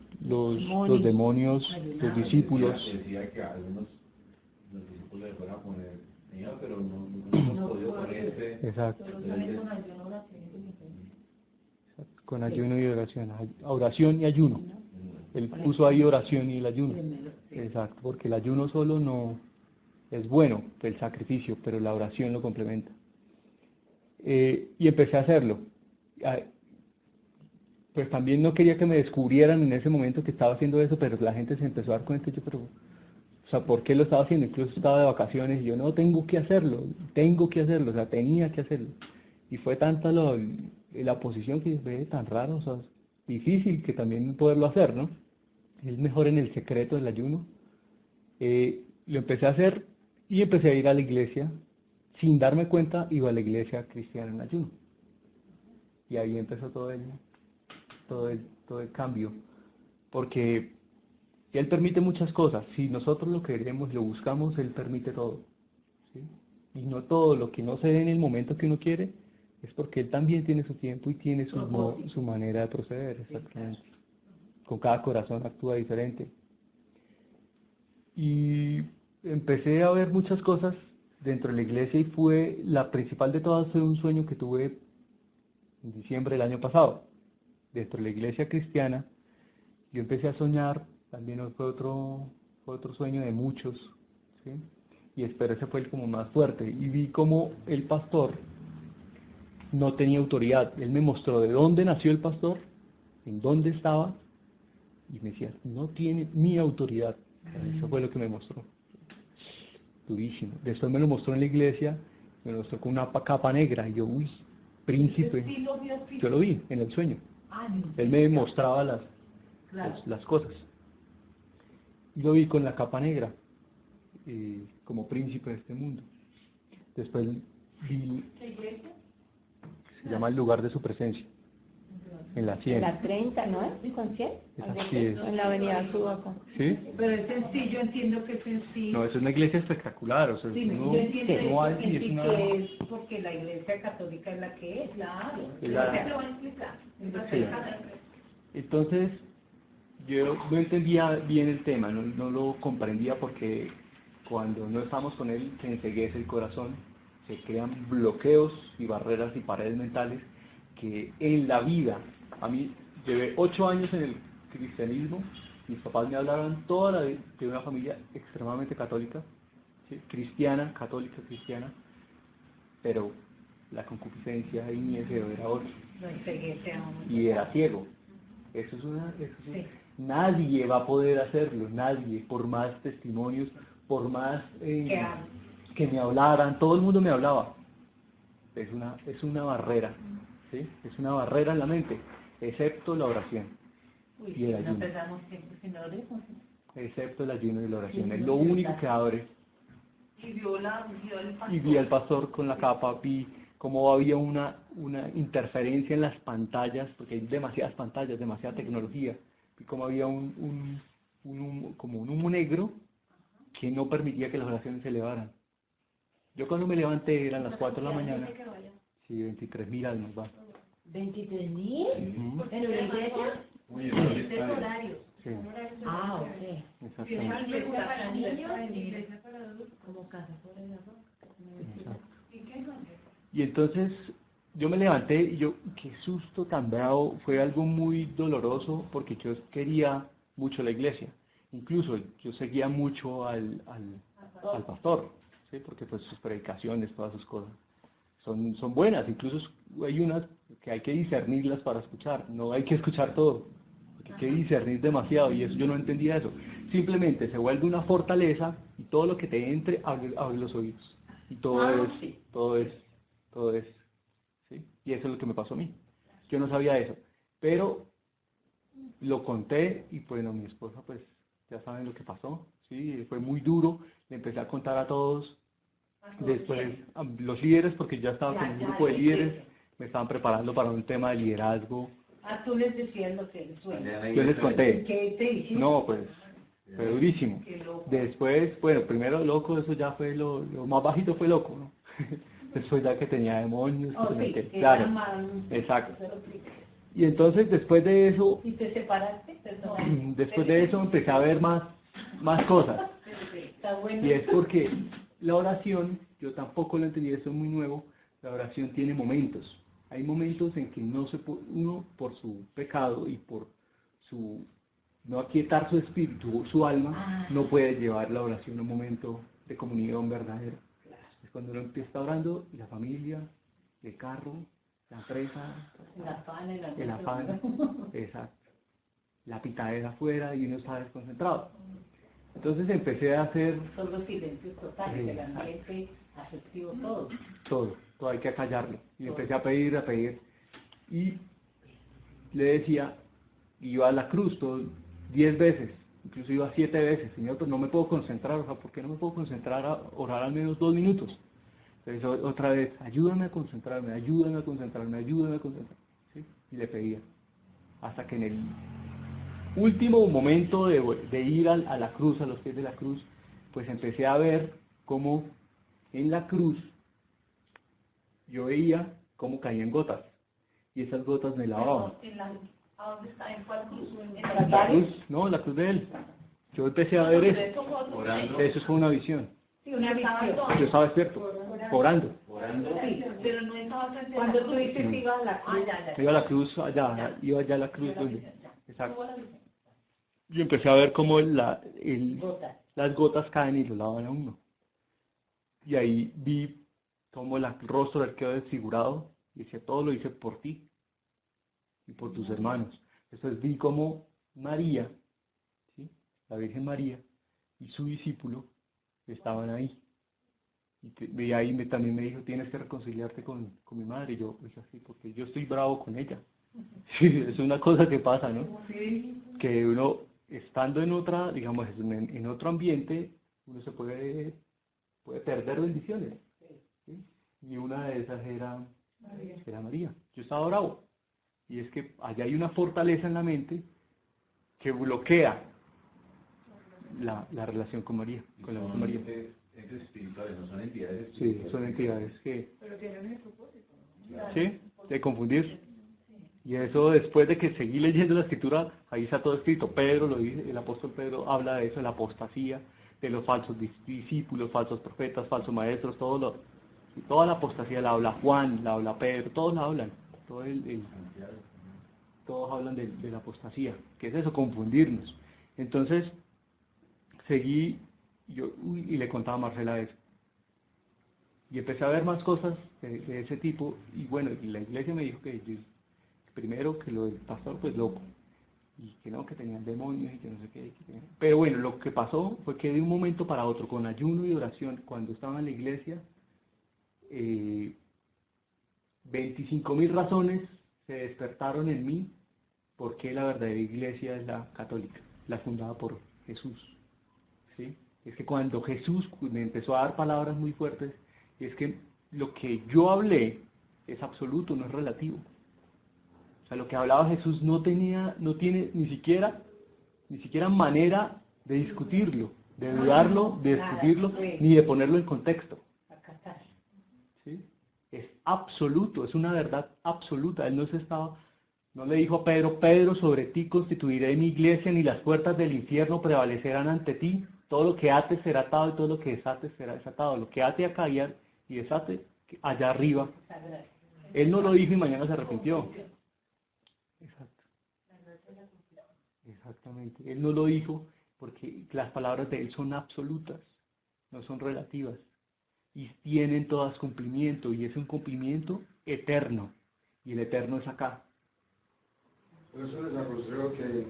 demonios, los discípulos, Decía que algunos los discípulos le fueran a poner, Señor, pero no hemos podido con este. exacto, Solo sale con ayuno, oración y penitencia. con ayuno y oración y ayuno. Él puso ahí oración y el ayuno. Exacto, porque el ayuno solo no es bueno, el sacrificio, pero la oración lo complementa. Y empecé a hacerlo. ah, pues también no quería que me descubrieran en ese momento que estaba haciendo eso, pero la gente se empezó a dar cuenta, y yo, pero, o sea, ¿por qué lo estaba haciendo? Incluso estaba de vacaciones y yo, no, tengo que hacerlo, o sea, tenía que hacerlo. Y fue tanta la posición que fue tan raro, o sea, difícil que también poderlo hacer, ¿no? Es mejor en el secreto del ayuno. Lo empecé a hacer y empecé a ir a la iglesia. Sin darme cuenta, iba a la iglesia cristiana en ayuno. Y ahí empezó todo el cambio. Porque Él permite muchas cosas. Si nosotros lo queremos, lo buscamos, Él permite todo. ¿Sí? Y no todo lo que no se dé en el momento que uno quiere, es porque Él también tiene su tiempo y tiene su manera de proceder, exactamente. Con cada corazón actúa diferente. Y empecé a ver muchas cosas dentro de la iglesia y la principal de todas fue un sueño que tuve en diciembre del año pasado. Dentro de la iglesia cristiana, yo empecé a soñar, también fue otro sueño de muchos, ¿sí? Y espero ese fue el como más fuerte. Y vi como el pastor no tenía autoridad. Él me mostró de dónde nació el pastor, en dónde estaba, y me decía, no tiene mi autoridad. Eso fue lo que me mostró. Durísimo. Después me lo mostró en la iglesia, me lo mostró con una capa negra, y yo, uy, príncipe. Sí lo vio, sí. Yo lo vi en el sueño. Él me mostraba las cosas. Y lo vi con la capa negra, como príncipe de este mundo. Después vi, ¿La iglesia? se llama el lugar de su presencia, en la 100. La 30, ¿no es? ¿Con 100? Esa sí es. En la avenida Subaca. ¿Sí? Pero es sencillo, entiendo que es sencillo. No, es una iglesia espectacular, o sea, Sí, uno, yo entiendo uno va y que es una... es porque la iglesia católica es la que es, claro. Es la- Pero te lo voy a explicar. Sí. Entonces, yo no entendía bien el tema, no lo comprendía porque cuando no estamos con él se enceguece el corazón, se crean bloqueos y barreras y paredes mentales que en la vida, a mí llevé 8 años en el cristianismo, mis papás me hablaban toda la vida de una familia extremadamente católica, ¿sí? Cristiana, católica, cristiana, pero la concupiscencia y mi deseo era otro No enceguece a uno. y era ciego. Sí. Nadie va a poder hacerlo, nadie, por más testimonios, por más Que hablan. que me hablaran, todo el mundo me hablaba. Es una barrera, ¿sí? Es una barrera en la mente, excepto la oración, Uy, Y el no ayuno. empezamos siempre sin la oremos. excepto el ayuno y la oración. Sí, Es no, lo sí, único está. que abre. Y vio el pastor. Y vi al pastor con la capa, vi cómo había una interferencia en las pantallas, porque hay demasiadas pantallas, demasiada tecnología, y cómo había como un humo negro que no permitía que las oraciones se elevaran. Yo cuando me levanté eran las 4 de la mañana, sí, 23.000 almas va. 23.000. Ujú. ¿En una iglesia? Oye, ¿dónde Este está? horario. Sí, Ah, ok. exactamente. Iglesia para niños y iglesia para adultos. Como casa fuera de la roca. Exacto. ¿Y qué no? Y entonces yo me levanté y yo, qué susto tan bravo, fue algo muy doloroso porque yo quería mucho la iglesia. Incluso yo seguía mucho al pastor, ¿sí? Porque pues sus predicaciones, todas sus cosas, son buenas. Incluso hay unas que hay que discernirlas para escuchar, no hay que escuchar todo, porque hay que discernir demasiado y eso yo no entendía eso. Simplemente se vuelve una fortaleza y todo lo que te entre, abre los oídos. Y todo es, ¿sí? Y eso es lo que me pasó a mí. Yo no sabía eso, pero lo conté y bueno, mi esposa pues ya saben lo que pasó, ¿sí? Fue muy duro, le empecé a contar a todos, después a los líderes, porque ya estaba con un grupo de líderes, me estaban preparando para un tema de liderazgo. Ah, tú les decías lo que les suena. Yo les conté, ¿Qué te hicieron? no, pues fue durísimo. Qué loco. Después, bueno, primero loco, eso ya fue lo más bajito fue loco, ¿no? Después ya que tenía demonios, Oh, que sí, tenía que claro, era más- exacto. se lo expliqué. Y entonces después de eso, ¿Y te separaste? Perdón. después de eso empecé a ver más cosas. Está bueno. Y es porque la oración, yo tampoco lo entendí, esto es muy nuevo, la oración tiene momentos. Hay momentos en que uno por su pecado y por su no aquietar su espíritu, su alma, no puede llevar la oración a un momento de comunión verdadera. Es cuando uno empieza orando y la familia, el carro, la empresa, el afán, exacto, la pitadera afuera y uno está desconcentrado. Entonces empecé a hacer Son los silencios totales del ambiente afectivo, todo hay que callarlo. Y empecé a pedir, y le decía, iba a la cruz 10 veces, incluso iba 7 veces, Señor, pero no me puedo concentrar, o sea, ¿por qué no me puedo concentrar a orar al menos 2 minutos? Entonces otra vez, ayúdame a concentrarme, ¿sí? Y le pedía, hasta que en el último momento de ir a la cruz, a los pies de la cruz, pues empecé a ver cómo en la cruz yo veía cómo caían gotas, y esas gotas me lavaban. ¿A dónde está? ¿En cuál cruz? ¿En La la cruz, no, la cruz de él. Yo empecé a ver eso. Orando. Eso fue una visión. Sí, una visión. Yo estaba despierto, orando. Orando. Sí, pero no estaba frente a Cuando la tú dices que ibas a la cruz, Iba a la cruz allá, iba allá a la cruz donde. Exacto. Y empecé a ver cómo las gotas caen y lo lavan a uno. Y ahí vi cómo el rostro del quedó desfigurado y decía, todo lo hice por ti y por tus hermanos. Entonces vi cómo María, ¿sí? La Virgen María y su discípulo estaban ahí. Y ahí también me dijo, tienes que reconciliarte con mi madre. Y yo, pues así, porque yo estoy bravo con ella. Sí, es una cosa que pasa, ¿no? Que uno, estando en otra, digamos, en otro ambiente, uno se puede perder bendiciones. ¿Sí? Y una de esas era María. Yo estaba bravo. Y es que allá hay una fortaleza en la mente que bloquea la relación con María, con la Virgen María. Es espirituales, no son entidades. Sí, son entidades que, Pero tienen ese propósito, ¿no? ¿sí? De confundir. Y eso después de que seguí leyendo la escritura, ahí está todo escrito. Pedro lo dice, el apóstol Pedro habla de eso, de la apostasía, de los falsos discípulos, falsos profetas, falsos maestros, toda la apostasía la habla Juan, la habla Pedro, todos la hablan. Todos hablan de la apostasía, que es eso, confundirnos. Entonces, seguí y le contaba a Marcela eso. Y empecé a ver más cosas de ese tipo, y bueno, y la iglesia me dijo primero que lo del pastor, pues loco, y que no, que tenían demonios y que no sé qué. Pero bueno, lo que pasó fue que de un momento para otro, con ayuno y oración, cuando estaba en la iglesia, 25.000 razones se despertaron en mí porque la verdadera iglesia es la católica, la fundada por Jesús. ¿Sí? Es que cuando Jesús me empezó a dar palabras muy fuertes, es que lo que yo hablé es absoluto, no es relativo. O sea, lo que hablaba Jesús no tiene ni siquiera manera de discutirlo, de dudarlo, de discutirlo, ni de ponerlo en contexto. ¿Sí? Es absoluto, es una verdad absoluta. Él no le dijo a Pedro, sobre ti constituiré mi iglesia, ni las puertas del infierno prevalecerán ante ti. Todo lo que ates será atado y todo lo que desates será desatado. Lo que ate acá y desate allá arriba. Él no lo dijo y mañana se arrepintió. Exacto. Exactamente. Él no lo dijo porque las palabras de él son absolutas, no son relativas. Y tienen todas cumplimiento, y es un cumplimiento eterno. Y el eterno es acá. Por eso les aconsejo que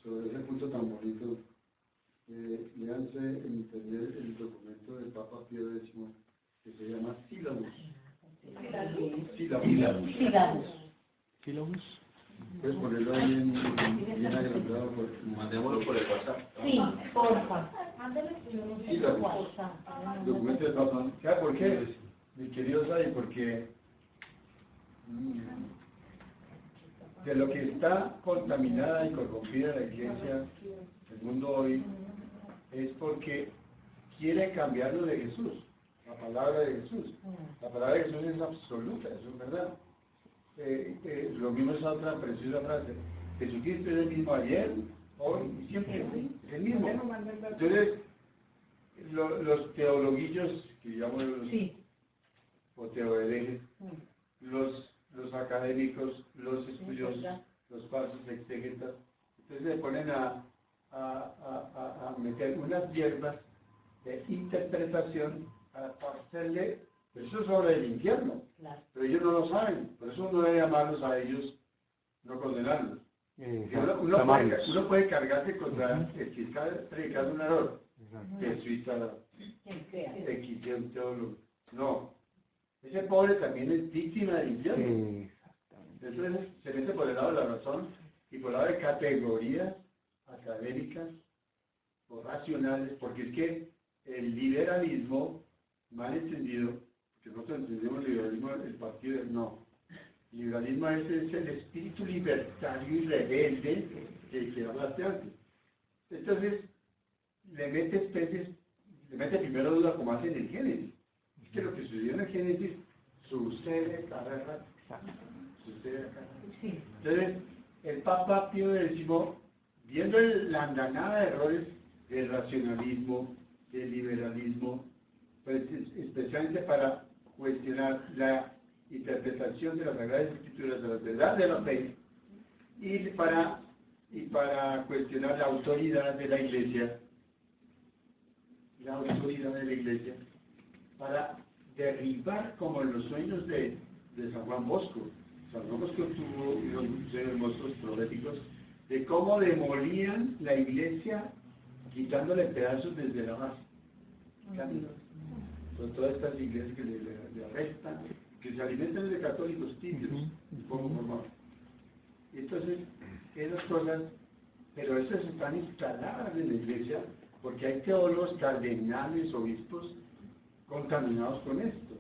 sobre ese punto tan bonito, leanse en internet el documento del Papa Pío X, que se llama Sílabus. ¿Sílabus? Puedes ponerlo ahí bien agrandado, Mandémoslo por el WhatsApp. Sí, porfa. Sílabus. Documento del Papa. ¿Sabe por qué? Mi querido Sai, porque de lo que está contaminada y corrompida la iglesia, el mundo hoy, es porque quiere cambiarlo de Jesús, la palabra de Jesús. La palabra de Jesús es absoluta, eso es verdad. Lo mismo es otra preciosa frase. Jesucristo es el mismo ayer, hoy y siempre. Es el mismo. Entonces, los teologuillos, que llamo o teoherejes, los académicos, los estudiosos, los falsos exégetas, entonces se ponen a meter unas hierbas de interpretación para hacerle eso sobre el infierno. Claro. Pero ellos no lo saben, por eso uno debe amarlos a ellos, no condenarlos. Uno puede cargarse contra el que está predicando un error, jesuita, X, un teólogo. No, ese pobre también es víctima del infierno. Entonces se mete por el lado de la razón y por el lado de categorías académicas o racionales, porque es que el liberalismo, mal entendido, que nosotros entendemos el liberalismo, el partido, no. El liberalismo es el espíritu libertario y rebelde que hablaste antes. Entonces, le mete primero duda como hacen en el Génesis. Es que lo que sucedió en el Génesis sucede cada rato. Entonces, el Papa Pío X, viendo la andanada de errores del racionalismo, del liberalismo, pues, especialmente para cuestionar la interpretación de las Sagradas Escrituras, de la verdad de la fe, y para cuestionar la autoridad de la Iglesia, para derribar como en los sueños de San Juan Bosco. San Juan Bosco tuvo unos hermosos proféticos de cómo demolían la Iglesia quitándole pedazos desde la base. Son todas estas iglesias que le arrestan, que se alimentan de católicos tibios, poco formados. Entonces, esas cosas, pero esas están instaladas en la Iglesia porque hay teólogos, cardenales, obispos contaminados con esto.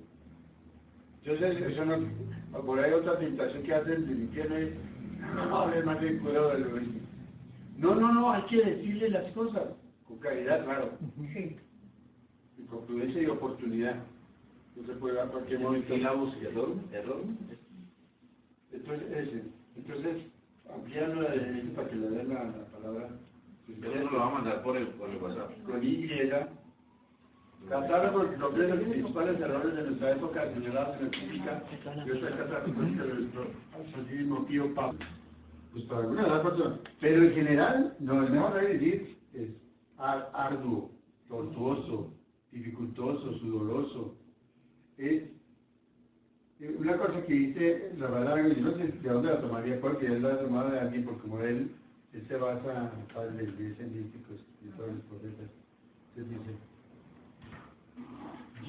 Entonces, eso no, por ahí otra tentación que hacen del infierno es, no hables más del cuidado del obispo. No, hay que decirle las cosas, con caridad, claro. Sí. Y con prudencia y oportunidad. No se puede dar cualquier momento. ¿Y la búsqueda? ¿Error? Entonces, ampliando para que le den la palabra. Eso nos lo va a mandar por el WhatsApp. Con Y, tratar de comprender los principales errores de nuestra época señalados en la crítica de esta casa política de nuestro santísimo tío Pablo. Pues para alguna de las personas. Pero en general, no, el mejor de decir es arduo, tortuoso, dificultoso, sudoroso. Es una cosa que dice la verdad, yo no sé de dónde la tomaría, porque él la ha tomado de alguien, porque como él se basa en padres científicos y todos los profetas. Entonces dice,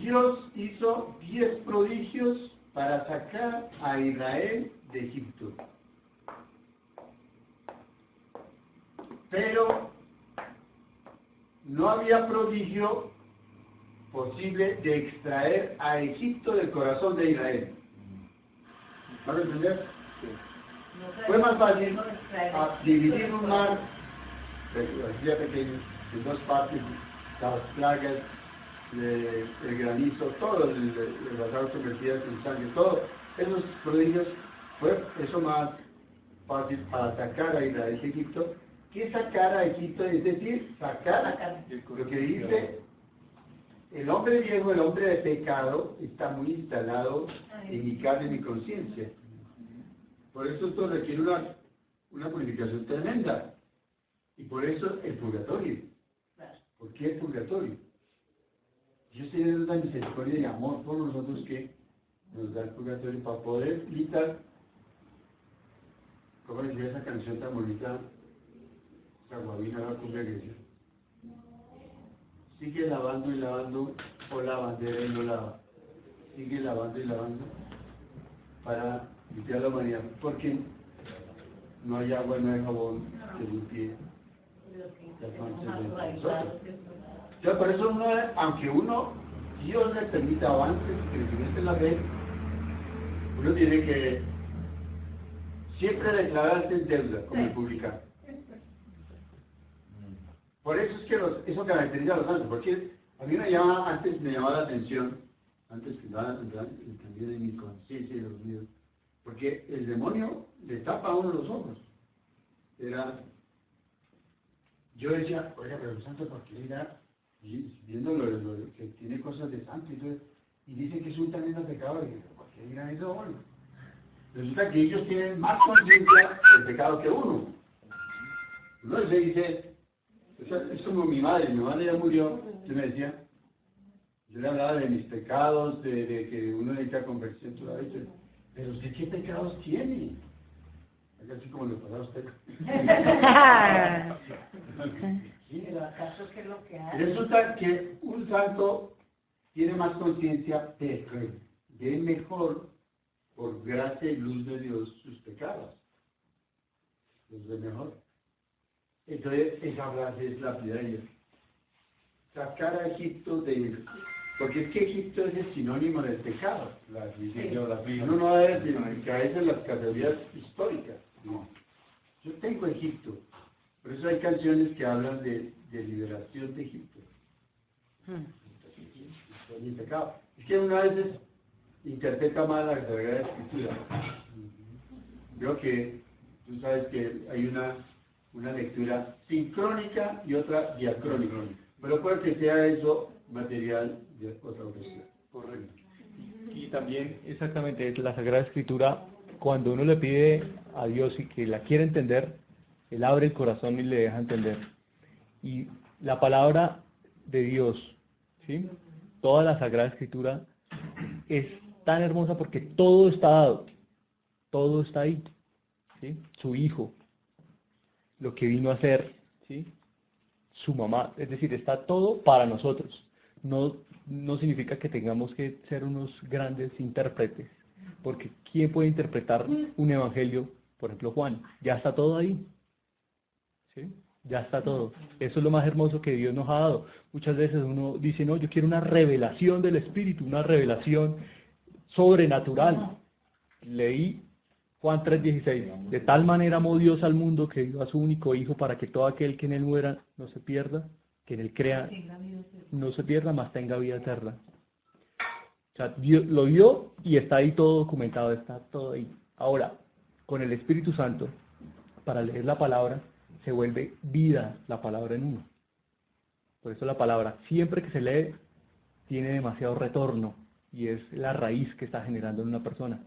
Dios hizo 10 prodigios para sacar a Israel de Egipto. Pero no había prodigio posible de extraer a Egipto del corazón de Israel. ¿Van a entender? Sí. Fue más fácil dividir un mar pequeño en dos partes, las plagas, el granizo, todo las aguas convertidas en sangre, todos esos prodigios, fue eso más fácil para sacar a Israel de Egipto que sacar a Egipto, es decir, sacar lo que dice el hombre viejo, el hombre de pecado, está muy instalado en mi carne, en mi conciencia. Por eso esto requiere una purificación tremenda. Y por eso el purgatorio. ¿Por qué el purgatorio? Dios tiene una misericordia y amor por nosotros que nos da el purgatorio para poder quitar, como decía esa canción tan bonita, Saguavina, la cumbia grecia. Sigue lavando y lavando, o la bandera y no lava. Sigue lavando y lavando para limpiar la humanidad, porque no hay agua, no hay jabón que limpie las manchas de nosotros. Ya por eso aunque Dios le permita avances, crecimiento en la fe, uno tiene que siempre declararse en deuda, como el publicano. Por eso es que eso caracteriza a los santos, porque a mí antes me llamaba la atención, antes que nada, también en mi conciencia y los míos, porque el demonio le tapa a uno los ojos. Yo decía, oiga, pero el santo, ¿por qué irá viendo lo que tiene cosas de santo? Y dice que es un tremendo pecado, y ¿por qué dirá eso? Bueno, resulta que ellos tienen más conciencia del pecado que uno. Uno se dice, es como mi madre ya murió, y me decía, Yo le hablaba de mis pecados, de que uno necesita conversión toda vez. Pero usted qué pecados tiene. Así como le pasaba a usted. Pero acaso qué es lo que hace. Resulta que un santo tiene más conciencia de que ve mejor por gracia y luz de Dios sus pecados. Los ve mejor. Entonces esa frase es la de sacar a Egipto de... Porque es que Egipto es el sinónimo del pecado. Uno no va a decir que a veces las categorías históricas. No. Yo tengo Egipto. Por eso hay canciones que hablan de liberación de Egipto. El pecado. Es que una vez interpreta mal la Sagrada Escritura. Creo que tú sabes que hay una lectura sincrónica y otra diacrónica. Pero puede que sea eso material de otra ocasión. Correcto. Y también, exactamente, la Sagrada Escritura, cuando uno le pide a Dios y que la quiere entender, Él abre el corazón y le deja entender. Y la palabra de Dios, ¿sí? Toda la Sagrada Escritura es tan hermosa porque todo está dado, todo está ahí, ¿sí? Su Hijo, lo que vino a hacer, ¿sí? Su mamá, es decir, está todo para nosotros. No significa que tengamos que ser unos grandes intérpretes, porque ¿quién puede interpretar un evangelio? Por ejemplo, Juan, ya está todo ahí, ¿sí? Ya está todo. Eso es lo más hermoso que Dios nos ha dado. Muchas veces uno dice, no, yo quiero una revelación del Espíritu, una revelación sobrenatural. Leí Juan 3:16, de tal manera amó Dios al mundo que dio a su único Hijo para que todo aquel que en él muera no se pierda, que en él crea no se pierda, mas tenga vida eterna. O sea, Dios lo dio y está ahí todo documentado, está todo ahí. Ahora, con el Espíritu Santo, para leer la palabra, se vuelve vida la palabra en uno. Por eso la palabra, siempre que se lee, tiene demasiado retorno y es la raíz que está generando en una persona.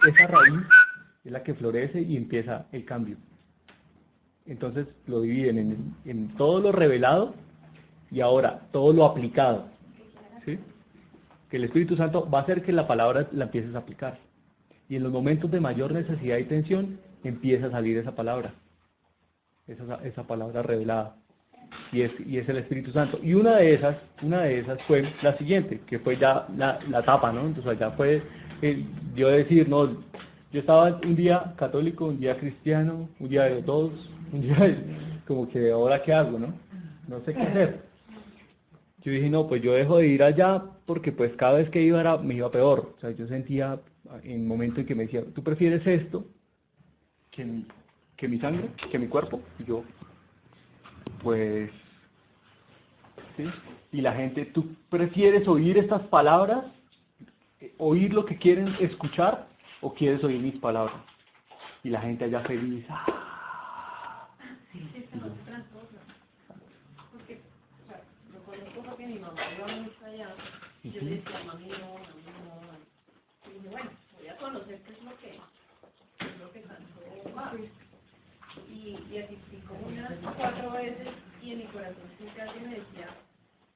Esa raíz es la que florece y empieza el cambio. Entonces lo dividen en todo lo revelado y ahora todo lo aplicado. ¿Sí? Que el Espíritu Santo va a hacer que la palabra la empieces a aplicar. Y en los momentos de mayor necesidad y tensión, empieza a salir esa palabra. Esa palabra revelada. Y es el Espíritu Santo. Y una de esas fue la siguiente, que fue ya la tapa, ¿no? Entonces ya fue yo decir, no, yo estaba un día católico, un día cristiano, un día de los dos, un día como que ahora qué hago, ¿no? No sé qué hacer. Yo dije, no, pues yo dejo de ir allá porque pues cada vez que iba me iba peor. O sea, yo sentía en un momento en que me decía, ¿tú prefieres esto que mi sangre, que mi cuerpo? Y yo, pues, ¿sí? Y la gente, ¿tú prefieres oír estas palabras? ¿Oír lo que quieren escuchar? ¿O quieres oír mis palabras? Y la gente allá feliz. Porque, o sea, lo conozco porque mi mamá iba mucho allá y yo le decía, mami, no. Y dije, bueno, voy a conocer qué es lo que tanto va. Y asistí como unas 4 veces y en mi corazón siempre alguien me decía,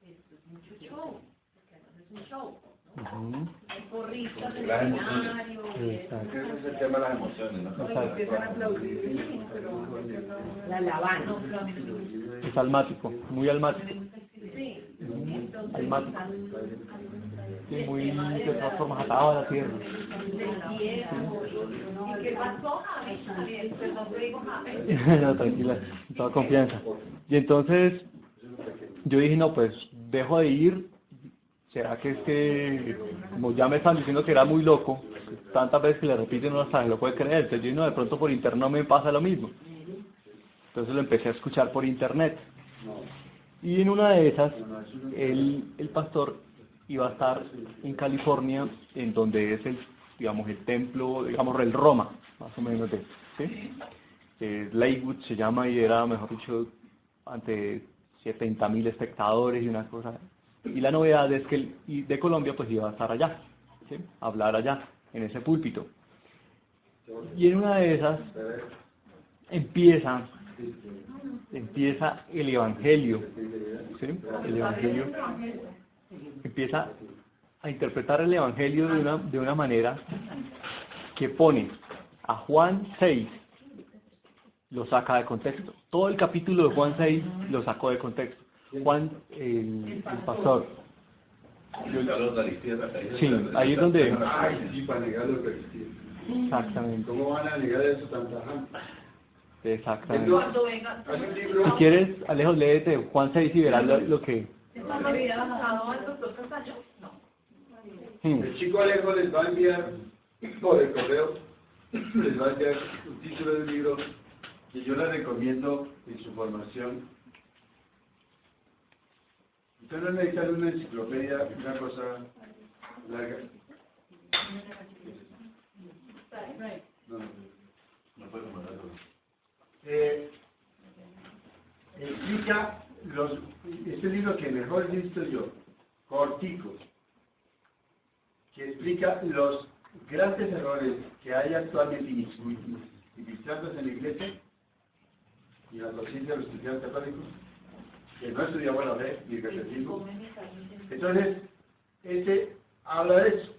esto es mucho show, porque además es un show, ¿no? Hay porristas en el escenario. Ese es el tema de las emociones, ¿no? Empiezan a aplaudir, pero la alabanza. Es almático, muy almático. Sí, Almático. Sí, muy de todas formas atado a la tierra. ¿Y qué pasó, Javi? Perdón, te digo Javi. No, tranquila, con toda confianza. Y entonces yo dije, no, pues dejo de ir. ¿Será que es que, como ya me están diciendo que era muy loco, tantas veces que le repiten uno hasta se lo puede creer? Entonces yo dije, no, de pronto por internet no me pasa lo mismo. Entonces lo empecé a escuchar por internet. Y en una de esas, el pastor iba a estar en California, en donde es el templo, digamos, el Roma, más o menos de, ¿sí? Lakewood se llama y era, mejor dicho, ante 70.000 espectadores y una cosa. Y la novedad es que de Colombia pues iba a estar allá, ¿sí? A hablar allá, en ese púlpito. Y en una de esas empieza empieza el Evangelio, ¿sí? El Evangelio empieza a interpretar el Evangelio de una manera que pone a Juan 6, lo saca de contexto. Todo el capítulo de Juan 6 lo sacó de contexto. Juan, el pastor. Sí, ahí es donde... Ay, sí, para negar la Eucaristía. Exactamente. ¿Cómo van a negar eso tan tajante? Exactamente. Cuando venga, Hay un libro... Si quieres, Alejo, léete Juan 6 y verás lo que... cuando había bajado al doctor Castaño, no. El chico Alejo les va a enviar por el correo, les va a enviar un título de un libro que yo les recomiendo en su formación. Ustedes no necesitan una enciclopedia, una cosa larga. No, no puedo mandarlo. Explica este libro que mejor he visto yo, cortico, que explica los grandes errores que hay actualmente infiltrados en la iglesia y en la conciencia de los cristianos católicos, que no estudia buena fe ni el catecismo. Entonces, este habla de eso,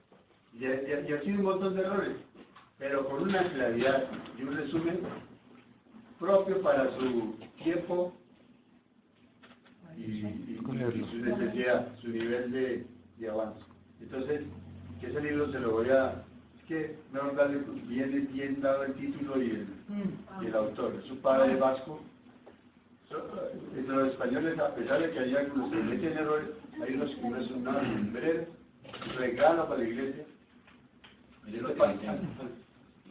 y así un montón de errores, pero con una claridad y un resumen propio para su tiempo y su necesidad, su nivel de avance. Entonces, que ese libro se lo voy a... Es que mejor darle bien dado el título y el autor. Es un padre vasco. Entre los españoles, a pesar de que hay algunos que cometen errores, hay unos que no son nada breve, regalo para la iglesia.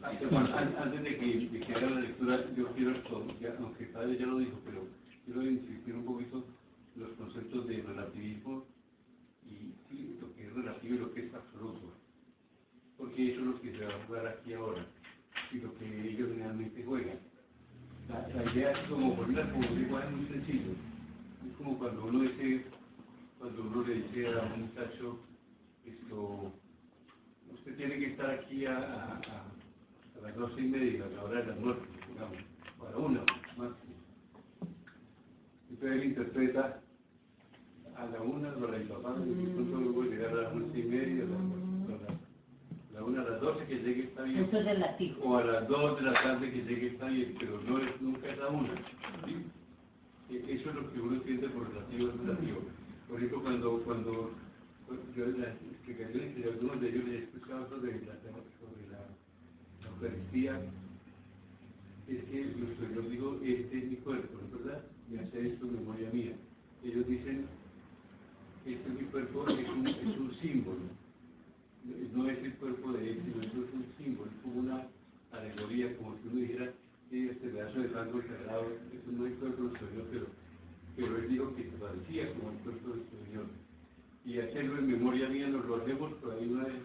Antes de que haga la lectura, yo quiero, aunque el padre ya lo dijo, pero quiero insistir un poquito en los conceptos de relativismo y lo que es relativo y lo que es absoluto. Porque eso es lo que se va a jugar aquí ahora y lo que ellos realmente juegan. La idea es como ponerla como un lenguaje muy sencillo. Es como cuando uno le dice a un muchacho, usted tiene que estar aquí a las 12:30, a la hora del almuerzo, digamos, para una máximo. Entonces él interpreta a la 1, a la papá, luego llegar a las 11:30, a la 1, a las 12 que llegue está bien. Eso es relativo. O a las 2 de la tarde que llegue está bien, pero nunca es la 1. ¿Sí? Eso es lo que uno entiende por relativo es relativo. Por ejemplo, cuando yo en las explicaciones de algunos de ellos les he escuchado sobre la Eucaristía, es que nuestro Dios dijo, este es mi cuerpo, ¿no es verdad? Y hace esto en memoria mía. Ellos dicen, este es mi cuerpo, es un símbolo. No es el cuerpo de él, sino eso es un símbolo, es como una alegoría, como si uno dijera, este pedazo de sangre sagrado, eso no es el cuerpo de nuestro Dios, pero él dijo que se parecía como el cuerpo de nuestro Dios. Y hacerlo en memoria mía nos lo hacemos por ahí una vez,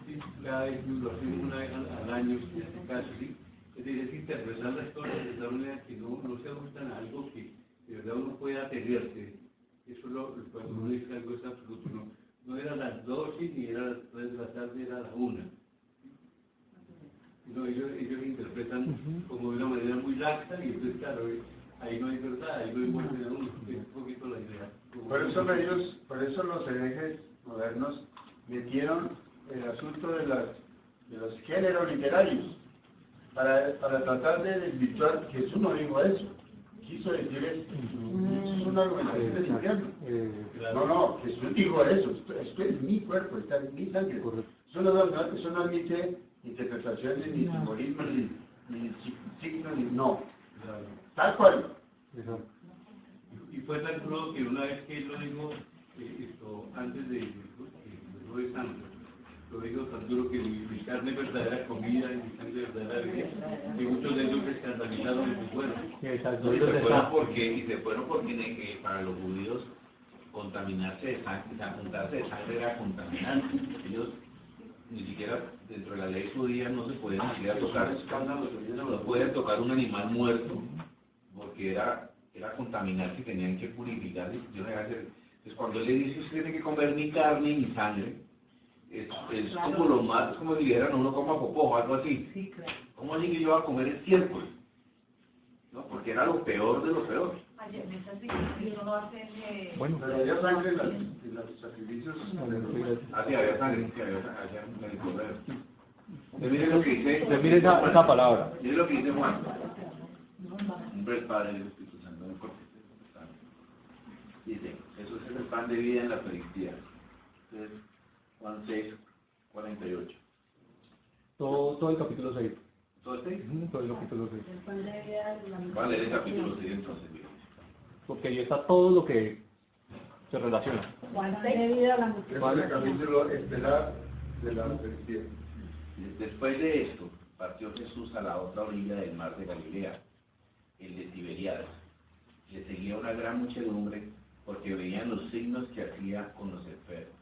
sí, cada vez lo hacemos una vez al año, en este caso, ¿sí? Es decir, interpretar la historia de tal manera que no se ajustan a algo que de verdad uno pueda atenerse. Eso cuando uno dice algo es absoluto, no era las 12 ni era las 3 de la tarde, era la 1. No, ellos interpretan como de una manera muy laxa y entonces claro, ahí no hay verdad, ahí no hay muerte de uno, es un poquito la idea. Por eso los herejes modernos metieron el asunto de los géneros literarios, para tratar de desvirtuar que Jesús no dijo eso. Quiso decir esto. Eso es una argumentación del infierno. No, Jesús dijo eso. Esto es mi cuerpo, está en mi sangre. Eso no admite interpretaciones, ni simbolismos, ni signos, ni no. Tal cual. Y fue tan crudo que una vez que él lo dijo, antes de santo, lo digo tan duro que mi carne es verdadera comida y mi sangre es verdadera bebida, y muchos de ellos se escandalizaron y se fueron. Y se fueron porque para los judíos contaminarse de sangre, juntarse de sangre era contaminante. Ellos ni siquiera dentro de la ley judía no se podían ni siquiera tocar, no podían tocar un animal muerto, porque era contaminarse y tenían que purificarse. Entonces cuando él le dice usted tiene que comer ni carne ni sangre, es como lo más, como si dijeran uno coma popó o algo así. Sí, claro. ¿Cómo así que yo voy a comer estiércol? ¿no? Porque era lo peor de lo peor. Ayer me estás diciendo que no hacen Bueno, Pero había sangre en los sacrificios. Así había sangre, sí, había en el cordero. Entonces mire lo que dice, entonces mire esa palabra. mire lo que dice Juan. Hombre, el Padre y el Espíritu Santo, no corte. Dice, Jesús es el pan de vida en la Eucaristía. Entonces, Juan 6, 48. Todo el capítulo 6. ¿Todo este? Todo el capítulo 6. El pan de vida, la Vale, el capítulo 6 entonces, mire. Porque ahí está todo lo que se relaciona. pan de vida, la Es el capítulo estelar de la Eucaristía. Después de esto, partió Jesús a la otra orilla del mar de Galilea, el de Tiberiadas. Le seguía una gran muchedumbre porque veían los signos que hacía con los enfermos.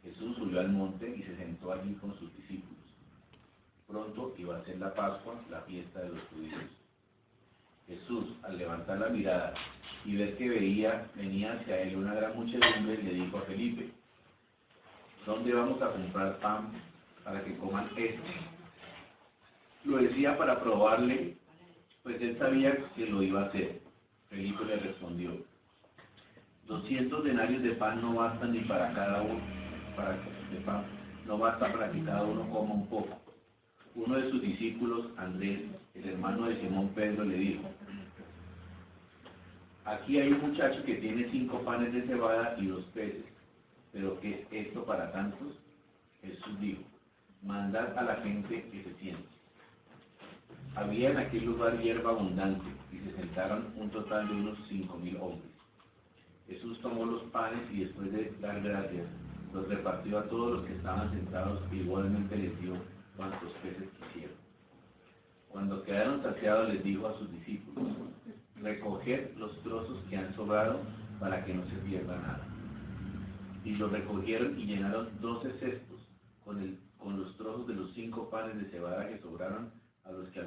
Jesús subió al monte y se sentó allí con sus discípulos. Pronto iba a ser la Pascua, la fiesta de los judíos. Jesús, al levantar la mirada y ver que venía hacia él una gran muchedumbre, le dijo a Felipe, ¿dónde vamos a comprar pan para que coman esto? Lo decía para probarle, pues él sabía que lo iba a hacer. Felipe le respondió, 200 denarios de pan no bastan ni para cada uno, no basta para que cada uno coma un poco. Uno de sus discípulos, Andrés, el hermano de Simón Pedro, le dijo, aquí hay un muchacho que tiene 5 panes de cebada y 2 peces, pero ¿qué es esto para tantos? Jesús dijo, mandad a la gente que se siente. Había en aquel lugar hierba abundante y se sentaron un total de unos 5.000 hombres. Jesús tomó los panes y después de dar gracias, los repartió a todos los que estaban sentados e igualmente les dio cuantos peces quisieron. Cuando quedaron saciados les dijo a sus discípulos, recoged los trozos que han sobrado para que no se pierda nada. Y los recogieron y llenaron 12 cestos con los trozos de los 5 panes de cebada que sobraron a los que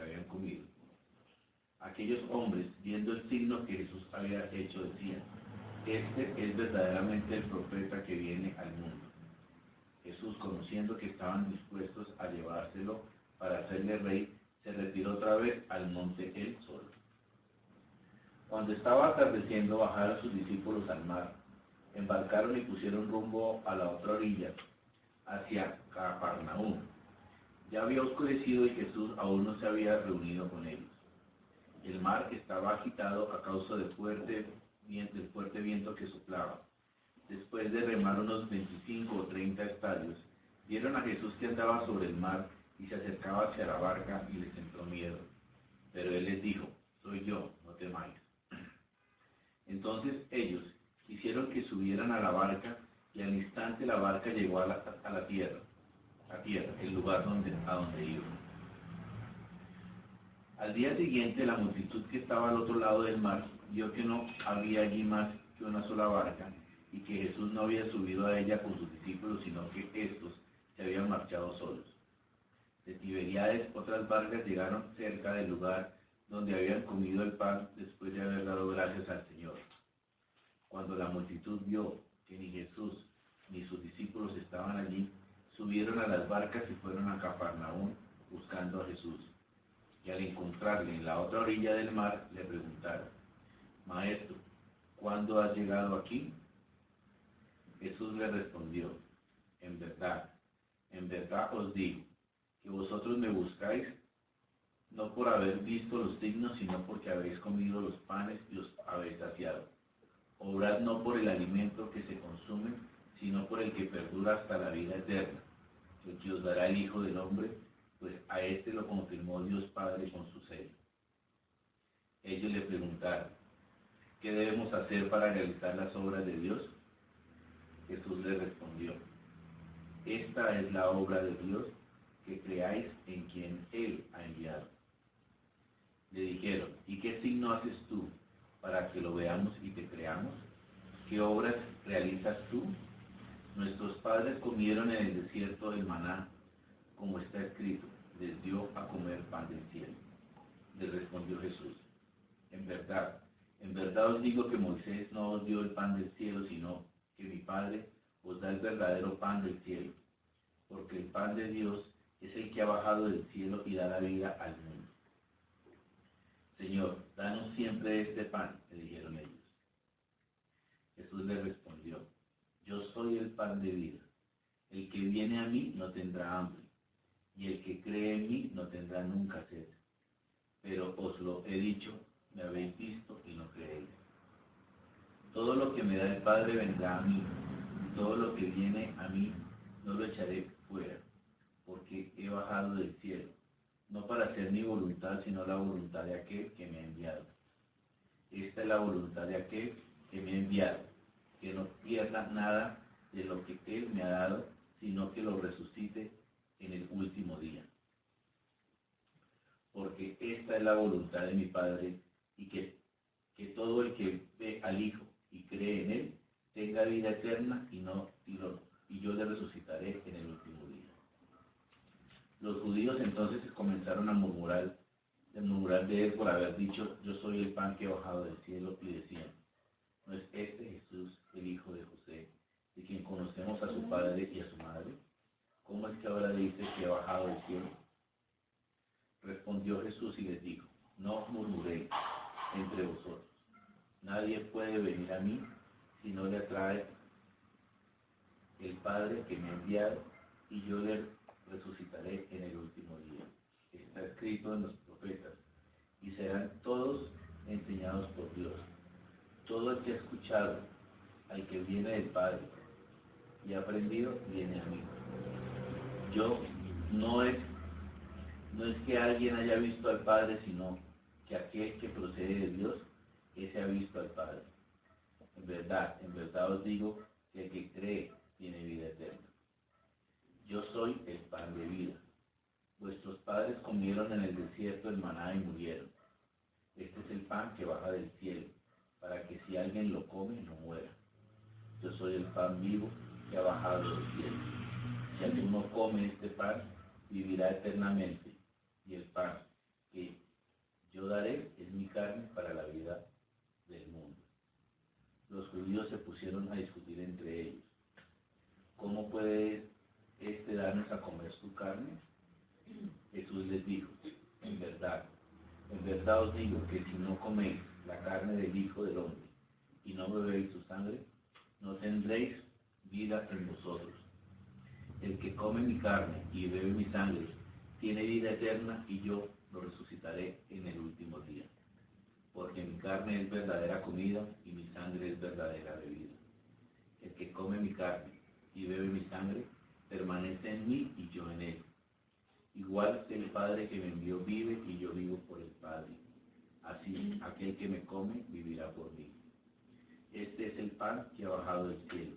habían comido. Aquellos hombres, viendo el signo que Jesús había hecho, decían, este es verdaderamente el profeta que viene al mundo. Jesús, conociendo que estaban dispuestos a llevárselo para hacerle rey, se retiró otra vez al monte él solo. Cuando estaba atardeciendo, bajaron sus discípulos al mar, embarcaron y pusieron rumbo a la otra orilla, hacia Cafarnaúm. Ya había oscurecido y Jesús aún no se había reunido con ellos. El mar estaba agitado a causa del fuerte viento que soplaba. Después de remar unos 25 o 30 estadios, vieron a Jesús que andaba sobre el mar y se acercaba hacia la barca y les entró miedo. Pero él les dijo, soy yo, no temáis. Entonces ellos hicieron que subieran a la barca y al instante la barca llegó a la tierra, el lugar a donde iban. Al día siguiente la multitud que estaba al otro lado del mar vio que no había allí más que una sola barca y que Jesús no había subido a ella con sus discípulos, sino que éstos se habían marchado solos. De Tiberiades otras barcas llegaron cerca del lugar donde habían comido el pan después de haber dado gracias al Señor. Cuando la multitud vio que ni Jesús ni sus discípulos estaban allí, subieron a las barcas y fueron a Cafarnaúm buscando a Jesús. Y al encontrarle en la otra orilla del mar, le preguntaron, Maestro, ¿cuándo has llegado aquí? Jesús le respondió, en verdad os digo, que vosotros me buscáis, no por haber visto los signos, sino porque habéis comido los panes y os habéis saciado. Obrad no por el alimento que se consume, sino por el que perdura hasta la vida eterna, el que os dará el Hijo del Hombre, pues a este lo confirmó Dios Padre con su sello. Ellos le preguntaron, ¿qué debemos hacer para realizar las obras de Dios? Jesús les respondió, esta es la obra de Dios, que creáis en quien Él ha enviado. Le dijeron, ¿y qué signo haces tú para que lo veamos y te creamos? ¿Qué obras realizas tú? Nuestros padres comieron en el desierto el maná, como está escrito, les dio a comer pan del cielo. Le respondió Jesús, en verdad os digo que Moisés no os dio el pan del cielo, sino que mi Padre os da el verdadero pan del cielo, porque el pan de Dios es el que ha bajado del cielo y da la vida al mundo. Señor, danos siempre este pan, le dijeron ellos. Jesús les respondió, yo soy el pan de vida. El que viene a mí no tendrá hambre, y el que cree en mí no tendrá nunca sed. Pero os lo he dicho, me habéis visto y no creéis. Todo lo que me da el Padre vendrá a mí, y todo lo que viene a mí no lo echaré fuera, porque he bajado del cielo, no para hacer mi voluntad, sino la voluntad de aquel que me ha enviado. Esta es la voluntad de aquel que me ha enviado, que no pierda nada de lo que él me ha dado, sino que lo resucite en el último día. Porque esta es la voluntad de mi Padre, y que todo el que ve al Hijo y cree en él tenga vida eterna, y yo le resucitaré en el último día. Los judíos entonces comenzaron a murmurar de él por haber dicho, yo soy el pan que he bajado del cielo, y decían, ¿no es este Jesús el hijo de José, de quien conocemos a su padre y a su madre? ¿Cómo es que ahora dice que ha bajado del cielo? Respondió Jesús y les dijo, no murmuréis entre vosotros. Nadie puede venir a mí si no le atrae el Padre que me ha enviado, y yo le resucitaré en el último día. Está escrito en los profetas, y serán todos enseñados por Dios. Todo el que ha escuchado al que viene del Padre y ha aprendido, viene a mí. Yo no es que alguien haya visto al Padre, sino que aquel que procede de Dios, ese ha visto al Padre. En verdad os digo que el que cree tiene vida eterna. Yo soy el pan de vida. Vuestros padres comieron en el desierto el maná y murieron. Este es el pan que baja del cielo, para que si alguien lo come no muera. Yo soy el pan vivo que ha bajado del cielo. Si alguno come este pan, vivirá eternamente, y el pan que yo daré es mi carne para la vida del mundo. Los judíos se pusieron a discutir entre ellos. ¿Cómo puede este darnos a comer su carne? Jesús les dijo, en verdad os digo que si no coméis la carne del Hijo del Hombre y no bebéis su sangre, no tendréis vida en vosotros. El que come mi carne y bebe mi sangre tiene vida eterna, y yo lo resucitaré en el último día. Porque mi carne es verdadera comida y mi sangre es verdadera bebida. El que come mi carne y bebe mi sangre permanece en mí y yo en él. Igual que el Padre que me envió vive y yo vivo por el Padre. Así aquel que me come vivirá por mí. Este es el pan que ha bajado del cielo.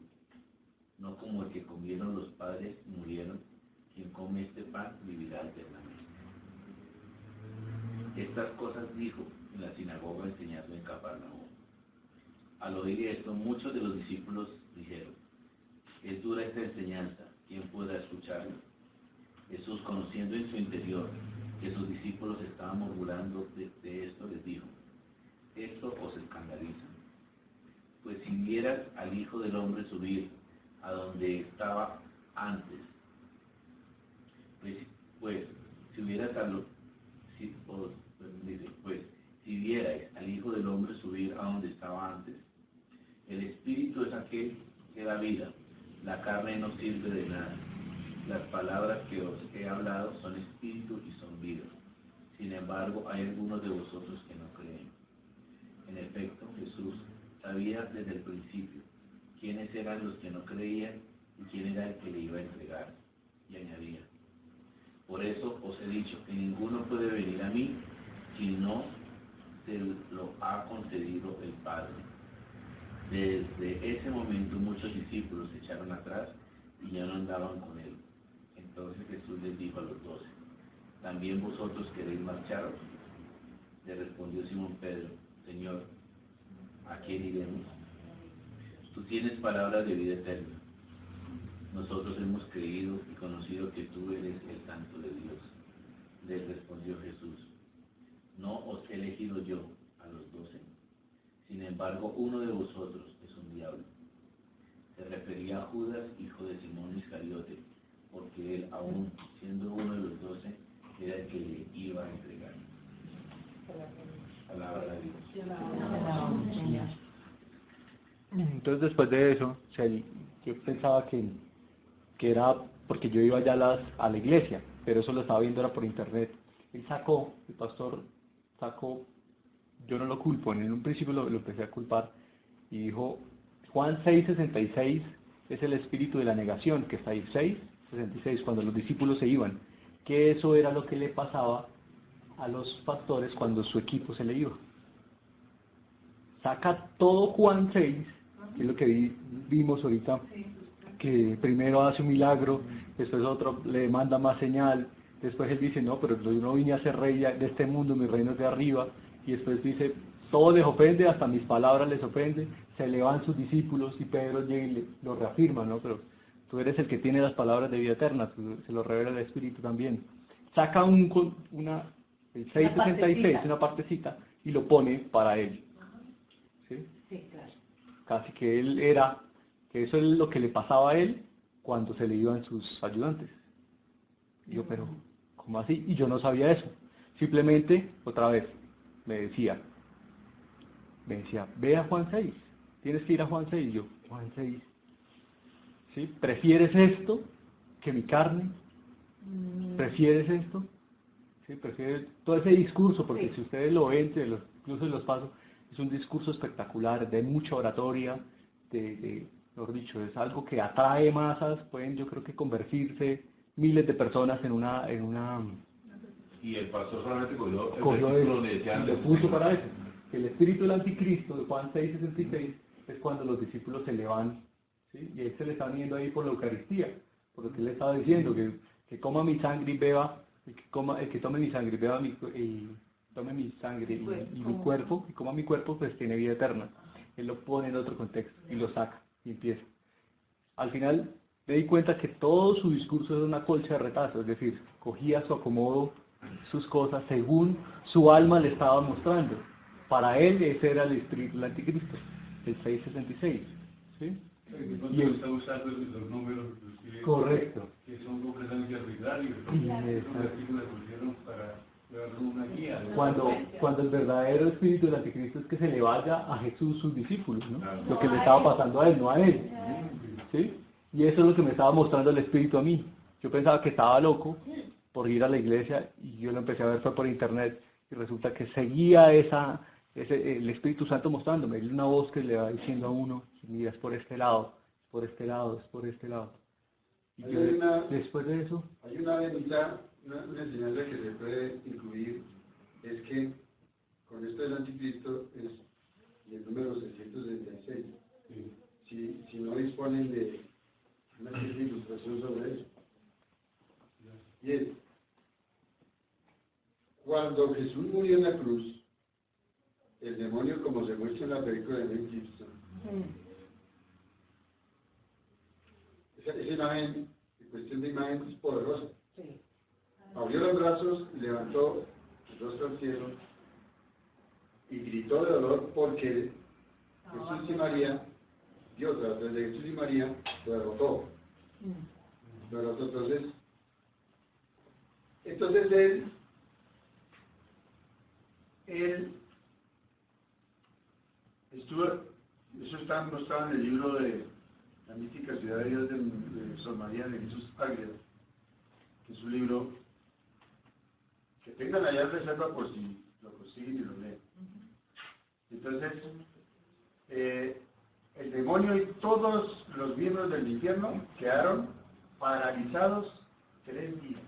No como el que comieron los padres y murieron. Quien come este pan vivirá eternamente. Estas cosas dijo en la sinagoga enseñando en Capernaum. Al oír esto, muchos de los discípulos dijeron, es dura esta enseñanza, ¿quién podrá escucharla? Jesús, conociendo en su interior que sus discípulos estaban murmurando de esto, les dijo, esto os escandaliza. Pues si vieras al Hijo del Hombre subir a donde estaba antes, si vierais al Hijo del Hombre subir a donde estaba antes, el Espíritu es aquel que da vida, la carne no sirve de nada. Las palabras que os he hablado son espíritu y son vida. Sin embargo, hay algunos de vosotros que no creen. En efecto, Jesús sabía desde el principio quiénes eran los que no creían y quién era el que le iba a entregar. Y añadía, por eso os he dicho que ninguno puede venir a mí si no se lo ha concedido el Padre. Desde ese momento muchos discípulos se echaron atrás y ya no andaban con él. Entonces Jesús les dijo a los 12, ¿también vosotros queréis marcharos? Le respondió Simón Pedro, Señor, ¿a quién iremos? Tú tienes palabras de vida eterna. Nosotros hemos creído y conocido que tú eres el Santo de Dios. Les respondió Jesús, no os he elegido yo a los 12. Sin embargo, uno de vosotros es un diablo. Se refería a Judas, hijo de Simón Iscariote, porque él, aún siendo uno de los 12, era el que le iba a entregar. palabra de Dios. Entonces después de eso, o sea, yo pensaba que era porque yo iba ya a la iglesia, pero eso lo estaba viendo era por internet. El pastor sacó, yo no lo culpo, en un principio lo empecé a culpar, y dijo, Juan 6:66 es el espíritu de la negación, que está ahí, 6:66, cuando los discípulos se iban, que eso era lo que le pasaba a los pastores cuando su equipo se le iba. Saca todo Juan 6, que es lo que vimos ahorita, que primero hace un milagro, después otro le manda más señal, después él dice, no, pero yo no vine a ser rey de este mundo, mi reino es de arriba, y después dice, todo les ofende, hasta mis palabras les ofende, se le van sus discípulos y Pedro llega y lo reafirma, ¿no? Pero tú eres el que tiene las palabras de vida eterna, se lo revela el Espíritu también. Saca el 6:66, una partecita, y lo pone para él. ¿Sí? Sí, claro. Casi que que eso es lo que le pasaba a él cuando se le iban sus ayudantes. Y yo, pero, ¿cómo así? Y yo no sabía eso. Simplemente, otra vez, me decía, ve a Juan 6, tienes que ir a Juan 6. Y yo, Juan 6, ¿sí? ¿Prefieres esto que mi carne? ¿Prefieres esto? ¿Sí? ¿Prefieres todo ese discurso? Porque Sí. si ustedes lo ven, incluso en los pasos, es un discurso espectacular, de mucha oratoria, mejor dicho, es algo que atrae masas, pueden yo creo que convertirse miles de personas en una Y el pastor solamente cogió el cogió versículo eso donde decían y lo puso para eso. Que el espíritu del anticristo de Juan 6:66 es cuando los discípulos se le van, ¿sí? Y él se le están yendo ahí por la Eucaristía, por lo que él le estaba diciendo, que coma mi sangre y beba, el que tome mi sangre y beba y tome mi sangre y mi cuerpo, y coma mi cuerpo, pues tiene vida eterna. Él lo pone en otro contexto y lo saca y empieza. Al final me di cuenta que todo su discurso era una colcha de retazos, es decir, cogía a su acomodo sus cosas según su alma le estaba mostrando. Para él ese era el espíritu del anticristo, el 6:66. ¿Sí? Y él está usando los números Correcto. que son completamente arbitrarios. Exacto. Los artículos pusieron para darle una guía. Cuando el verdadero espíritu del anticristo es que se le vaya a Jesús sus discípulos, ¿no? Claro. Lo que le estaba pasando a él, no a él. ¿Sí? Y eso es lo que me estaba mostrando el espíritu a mí. Yo pensaba que estaba loco por ir a la iglesia y yo lo empecé a ver fue por internet y resulta que seguía el Espíritu Santo mostrándome, es una voz que le va diciendo a uno, mira, es por este lado, es por este lado, es por este lado. Y yo, después de eso, Hay una ventaja, una enseñanza que se puede incluir, es que con esto del anticristo es y el número 666. Si no disponen de una cierta ilustración sobre eso. Y es, cuando Jesús murió en la cruz, el demonio, como se muestra en la película de Mel Gibson, esa imagen, en cuestión de imagen, es poderosa. Sí. Abrió los brazos, levantó el rostro al cielo y gritó de dolor porque Jesús y María, Dios a través de Jesús y María, lo derrotó. Lo derrotó. Entonces él estuvo, eso está mostrado en el libro de La mística ciudad de Dios de Sor María de Jesús Ágreda, que es un libro que tengan allá en reserva por si lo consiguen y lo leen. Entonces, el demonio y todos los miembros del infierno quedaron paralizados 3 días.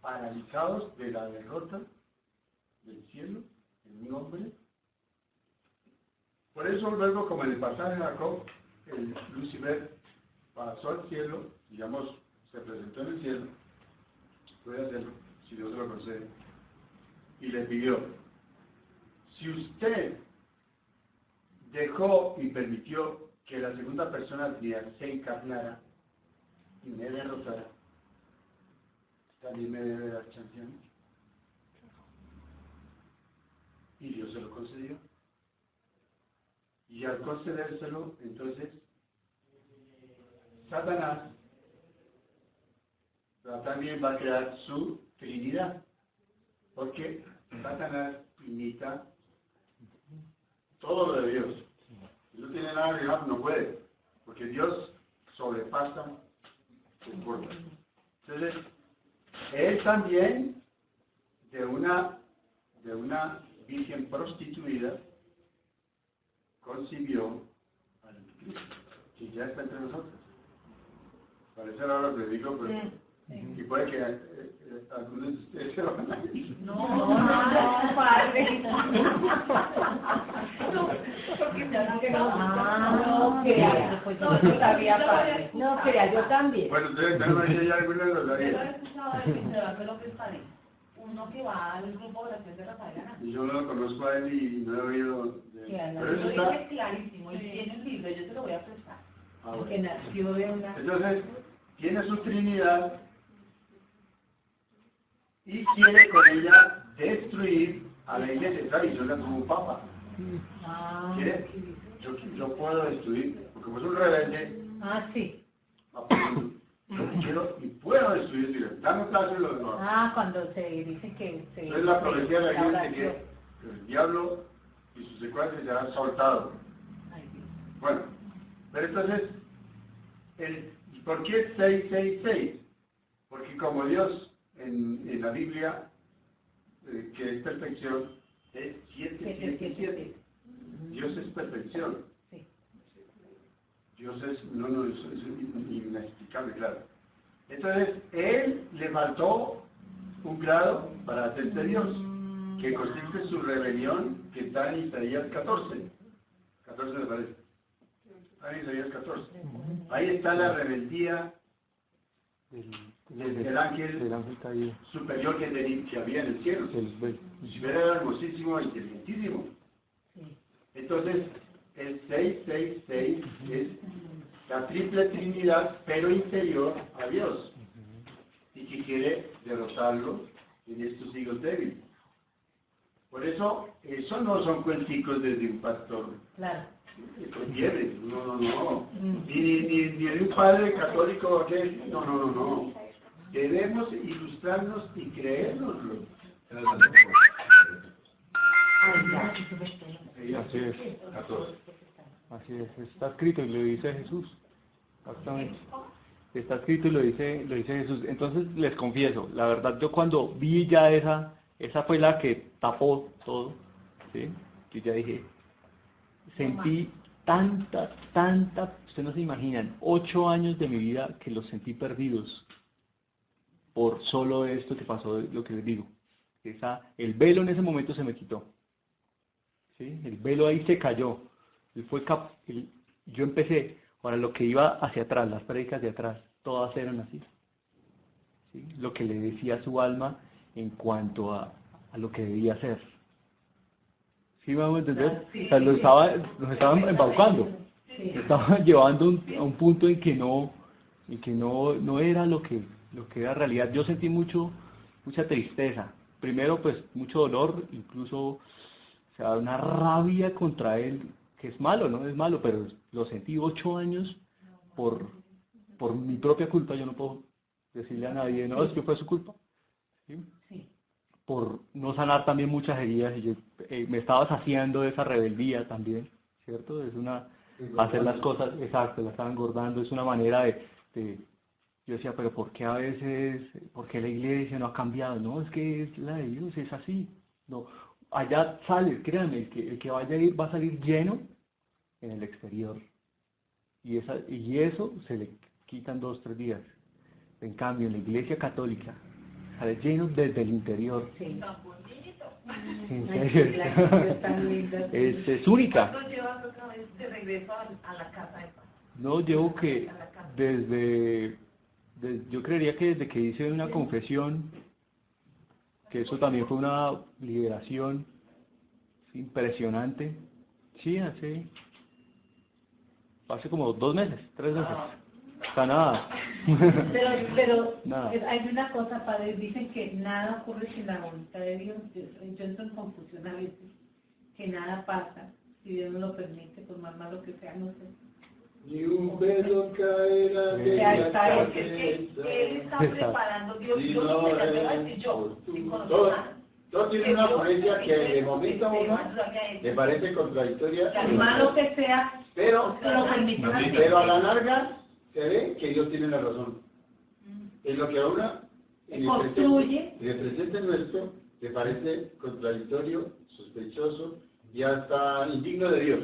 Paralizados de la derrota del cielo en un hombre. Por eso luego, como en el pasaje de Jacob, el Lucifer pasó al cielo, digamos, se presentó en el cielo, puede hacerlo, si Dios lo concede, y le pidió, si usted dejó y permitió que la segunda persona se encarnara y me derrotara, también me debe dar chance a mí. Y Dios se lo concedió. Y al concedérselo, entonces, Satanás también va a crear su trinidad. Porque Satanás imita todo lo de Dios. Si no tiene nada que ver, no puede, porque Dios sobrepasa sus formas. Entonces, él también, de una virgen prostituida, concibió al Cristo, que ya está entre nosotros. Parece raro lo que digo, pero y puede que algunos de ustedes se lo van a decir. No, padre. No, porque ya no crea, no sabía, padre. No crea, yo también. Bueno, ustedes también ya algunos lo Yo lo he sabían. escuchado de que se va a hacer lo que es padre. Uno que va al grupo de oración de Rafael. Y yo no lo conozco a él y no he oído de él. Pero eso Lo está... dice clarísimo, y tiene un libro, yo te lo voy a prestar. Ah, bueno. Que nació de una... Entonces, tiene su Trinidad y quiere con ella destruir a la iglesia tradicional como un papa. ¿Quiere? Yo puedo destruir, porque como es un rebelde, sí. yo quiero y puedo destruir su iglesia. Dame un plazo y lo demás. Cuando se dice que... Entonces la profecía de la iglesia dice que el diablo y sus secuaces serán soltados. Bueno, pero entonces, ¿por qué 666? Porque como Dios en la Biblia, que es perfección, es 777. Dios es perfección. Dios es, es inexplicable, claro. Entonces, él le faltó un grado para hacerse Dios, que consiste en su rebelión, que está en Isaías 14. 14 me parece. Está en Isaías 14. Ahí está la rebeldía del ángel superior que había en el cielo. Era hermosísimo e inteligentísimo. Entonces, el 666 es la triple trinidad, pero inferior a Dios, y que quiere derrotarlo en estos hijos débiles. Por eso no son cuenticos desde un pastor. Claro. No. Ni de un padre católico aquel. No. Debemos ilustrarnos y creérnoslo. Así es. 14. Así es, está escrito y lo dice Jesús. Exactamente. Está escrito y lo dice Jesús. Entonces les confieso, la verdad yo cuando vi ya esa fue la que tapó todo, ¿sí? Yo ya dije, sentí tanta, ustedes no se imaginan, 8 años de mi vida que los sentí perdidos por solo esto que pasó, lo que les digo. El velo en ese momento se me quitó. ¿Sí? El velo ahí se cayó. Yo empecé, ahora lo que iba hacia atrás, las prédicas de atrás, todas eran así. ¿Sí? Lo que le decía a su alma en cuanto a lo que debía hacer. ¿Sí vamos a entender? Sí, o sea, nos estaban embaucando. Nos estaban llevando a un punto en que no era lo que era realidad. Yo sentí mucha tristeza. Primero, pues, mucho dolor, incluso, o sea, una rabia contra él, que es malo, ¿no? Es malo, pero lo sentí 8 años por mi propia culpa. Yo no puedo decirle a nadie, no, es que fue su culpa. ¿Sí? Por no sanar también muchas heridas, y yo me estaba saciando de esa rebeldía también, ¿cierto? Es hacer las cosas, exacto, la estaba engordando, es una manera yo decía, pero ¿por qué por qué la iglesia no ha cambiado? No, es que es la de Dios, es así. No, allá sale, créanme, el que vaya a ir va a salir lleno en el exterior. Y eso se le quitan 2, 3 días. En cambio, en la iglesia católica, sale lleno desde el interior. Sí. En serio. Es única. ¿Cuánto llevas otra vez de regreso a la casa de paz? No, llevo que yo creería que desde que hice una confesión, que eso también fue una liberación impresionante. Sí, hace como 2 meses, 3 meses. Está nada. Pero Nada. hay una cosa, padre, dicen que nada ocurre sin la voluntad de Dios. Yo entro en confusión a veces, que nada pasa, si Dios no lo permite, por más malo que sea, no sé. Ni un velo caerá de Ya la está, cabeza. él está preparando, Dios me va a decir yo, sin conocer Todo. nada. Todos tienen una ponencia que de momento a uno le parece contradictoria, Tan malo que sea, pero lo permiten así. a la larga se ve que Dios tiene la razón. Es lo que a uno Construye. en el presente nuestro le parece contradictorio, sospechoso y hasta indigno de Dios.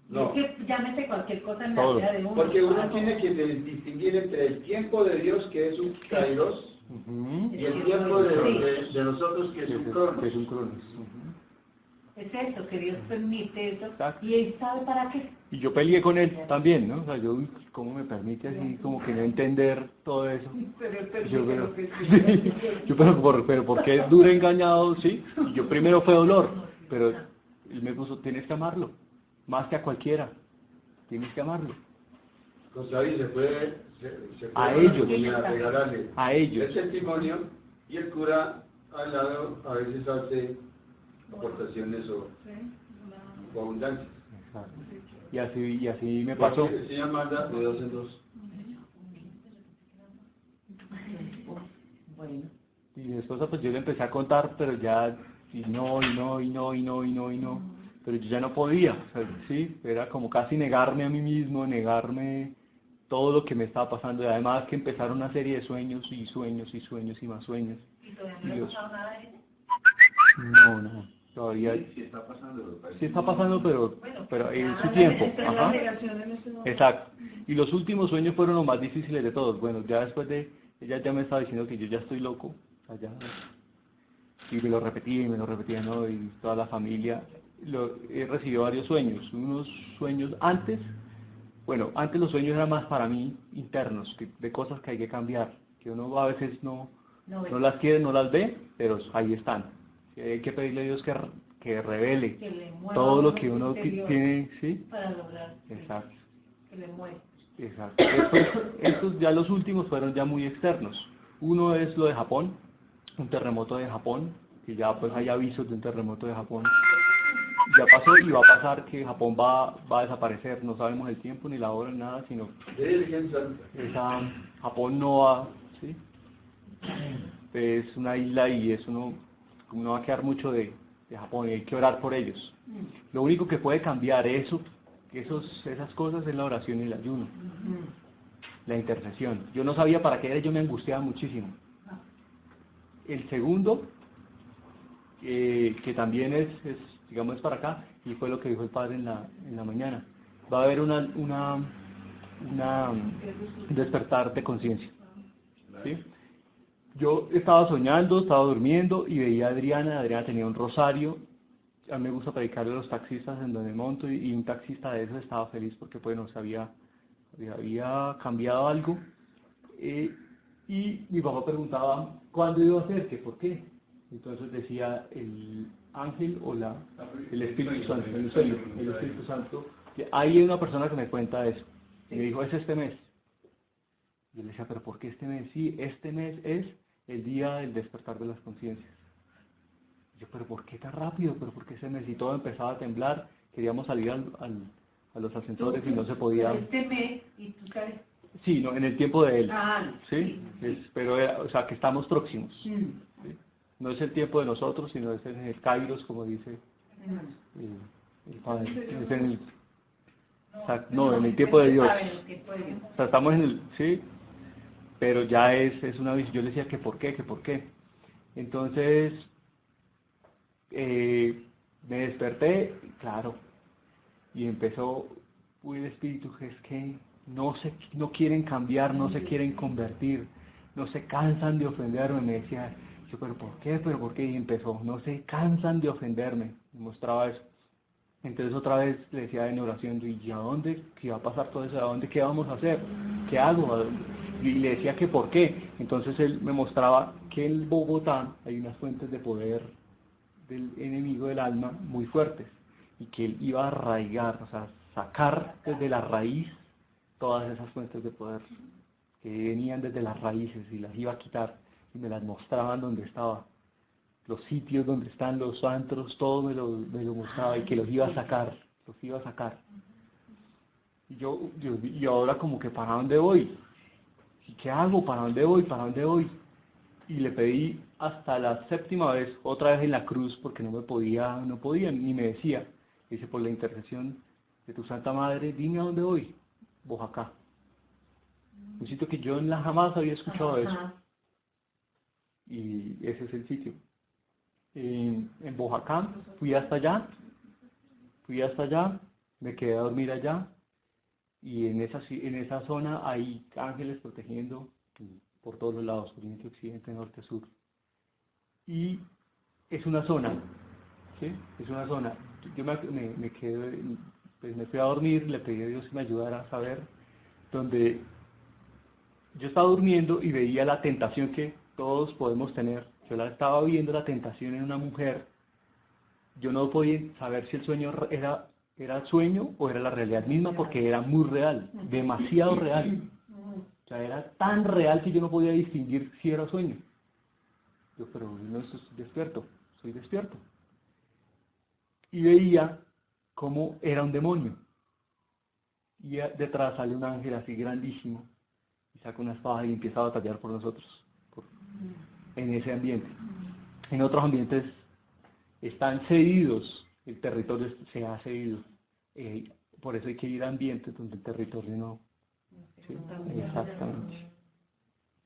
No, Es que llámese cualquier cosa en la Todo. vida de uno. porque uno tiene que distinguir entre el tiempo de Dios, que es un kairos, y el tiempo de nosotros, que es un cronos. Es un cronos. Es eso, que Dios permite eso. Exacto. Y Él sabe para qué. Y yo peleé con él también, ¿no? O sea, yo, ¿cómo me permite así como que no entender todo eso? Pero Él permite Yo, lo que sí. yo pero ¿por qué dura engañado? Sí, y yo primero fue dolor, pero él me puso, tienes que amarlo, más que a cualquiera, tienes que amarlo. José David se puede A ellos. regalarle A ellos. el testimonio, y el cura al lado a veces hace aportaciones o abundancias. Exacto. Y así me pasó. Porque el Señor manda de dos en dos. Bueno. Y después pues yo le empecé a contar, pero ya, y no, pero yo ya no podía, o sea, sí, era como casi negarme a mí mismo, negarme todo lo que me estaba pasando, y además que empezaron una serie de sueños y sueños y sueños y más sueños. ¿Y todavía no le ha pasado nada de eso? No, todavía Sí está pasando. sí está pasando, pero en Ya, su tiempo. esta es la Ajá. negación en este momento. Exacto. Y los últimos sueños fueron los más difíciles de todos. Bueno, ya después de, ella ya me estaba diciendo que yo ya estoy loco, o sea, ya, y me lo repetía, ¿no? Y toda la familia, he recibido varios sueños, unos sueños antes, bueno, antes los sueños eran más para mí internos, de cosas que hay que cambiar, que uno a veces no las quiere, no las ve, pero ahí están. Hay que pedirle a Dios que revele Que le mueva todo lo uno que ese uno interior tiene, ¿sí? para lograr Exacto. que le mueva. Exacto. Después, estos ya los últimos fueron ya muy externos. Uno es lo de Japón, un terremoto de Japón, que ya pues hay avisos de un terremoto de Japón. Ya pasó y va a pasar que Japón va a desaparecer, no sabemos el tiempo ni la hora ni nada, sino Virgen Santa. Japón no va, ¿sí? Es una isla y eso no va a quedar mucho de Japón y hay que orar por ellos. Lo único que puede cambiar esas cosas es la oración y el ayuno, la intercesión. Yo no sabía para qué era, yo me angustiaba muchísimo. El segundo, que también digamos, es para acá, y fue lo que dijo el padre en la mañana. Va a haber un despertar de conciencia. ¿Sí? Yo estaba soñando, estaba durmiendo y veía a Adriana tenía un rosario. A mí me gusta predicarle a los taxistas en donde monto y un taxista de esos estaba feliz porque bueno, había cambiado algo. Y mi papá preguntaba cuándo iba a ser, que por qué. Entonces decía el ángel o el Espíritu Santo, el sueño, el Espíritu Santo. Que hay una persona que me cuenta eso. Y me dijo, es este mes. Yo le decía, pero ¿por qué este mes? Sí, este mes es el día del despertar de las conciencias. Yo, pero ¿por qué tan rápido? ¿Pero por qué ese mes? Y todo empezaba a temblar, queríamos salir a los ascensores y no se podía. Este mes, y tú sabes. Sí, no, en el tiempo de él. Ah, ¿Sí? Pero, o sea, que estamos próximos. Mm. ¿Sí? No es el tiempo de nosotros, sino es en el Kairos, como dice el Padre. Es en el, o sea, no, en el tiempo de Dios. O sea, estamos en el, sí, pero ya es una visión. Yo le decía que por qué. Entonces, me desperté, claro, y empezó, el espíritu, que es que no quieren cambiar, no se quieren convertir, no se cansan de ofenderme. Me decía, yo, pero ¿por qué? Y empezó, no se cansan de ofenderme, me mostraba eso. Entonces otra vez le decía en oración, ¿y a dónde? ¿Qué va a pasar todo eso? ¿A dónde? ¿Qué vamos a hacer? ¿Qué hago? Y le decía que por qué. Entonces él me mostraba que en Bogotá hay unas fuentes de poder del enemigo del alma muy fuertes y que él iba a arraigar, o sea, sacar desde la raíz todas esas fuentes de poder que venían desde las raíces y las iba a quitar y me las mostraban donde estaba. Los sitios donde están los antros, todo me lo mostraba y que los iba a sacar. Y ahora como que ¿para dónde voy? ¿Y qué hago? ¿Para dónde voy? Y le pedí hasta la séptima vez, otra vez en la cruz, porque no podía, ni me decía. Dice, por la intercesión de tu Santa Madre, dime a dónde voy. Boyacá. Un sitio que yo jamás había escuchado de eso. Ajá. Y ese es el sitio. En Boyacá, fui hasta allá, me quedé a dormir allá, y en esa zona hay ángeles protegiendo por todos los lados, oriente, occidente, norte, sur. Y es una zona, ¿sí? Es una zona. Yo me quedé, pues me fui a dormir, le pedí a Dios que me ayudara a saber, donde yo estaba durmiendo y veía la tentación que todos podemos tener. Yo estaba viendo la tentación en una mujer. Yo no podía saber si el sueño era sueño o era la realidad misma, porque era muy real, demasiado real. O sea, era tan real que yo no podía distinguir si era sueño. Yo, pero no estoy despierto, soy despierto. Y veía cómo era un demonio. Y detrás sale un ángel así grandísimo, y saca una espada y empieza a batallar por nosotros, en ese ambiente. En otros ambientes están cedidos, el territorio se ha cedido. Por eso hay que ir a ambientes donde el territorio no. ¿Sí? Exactamente.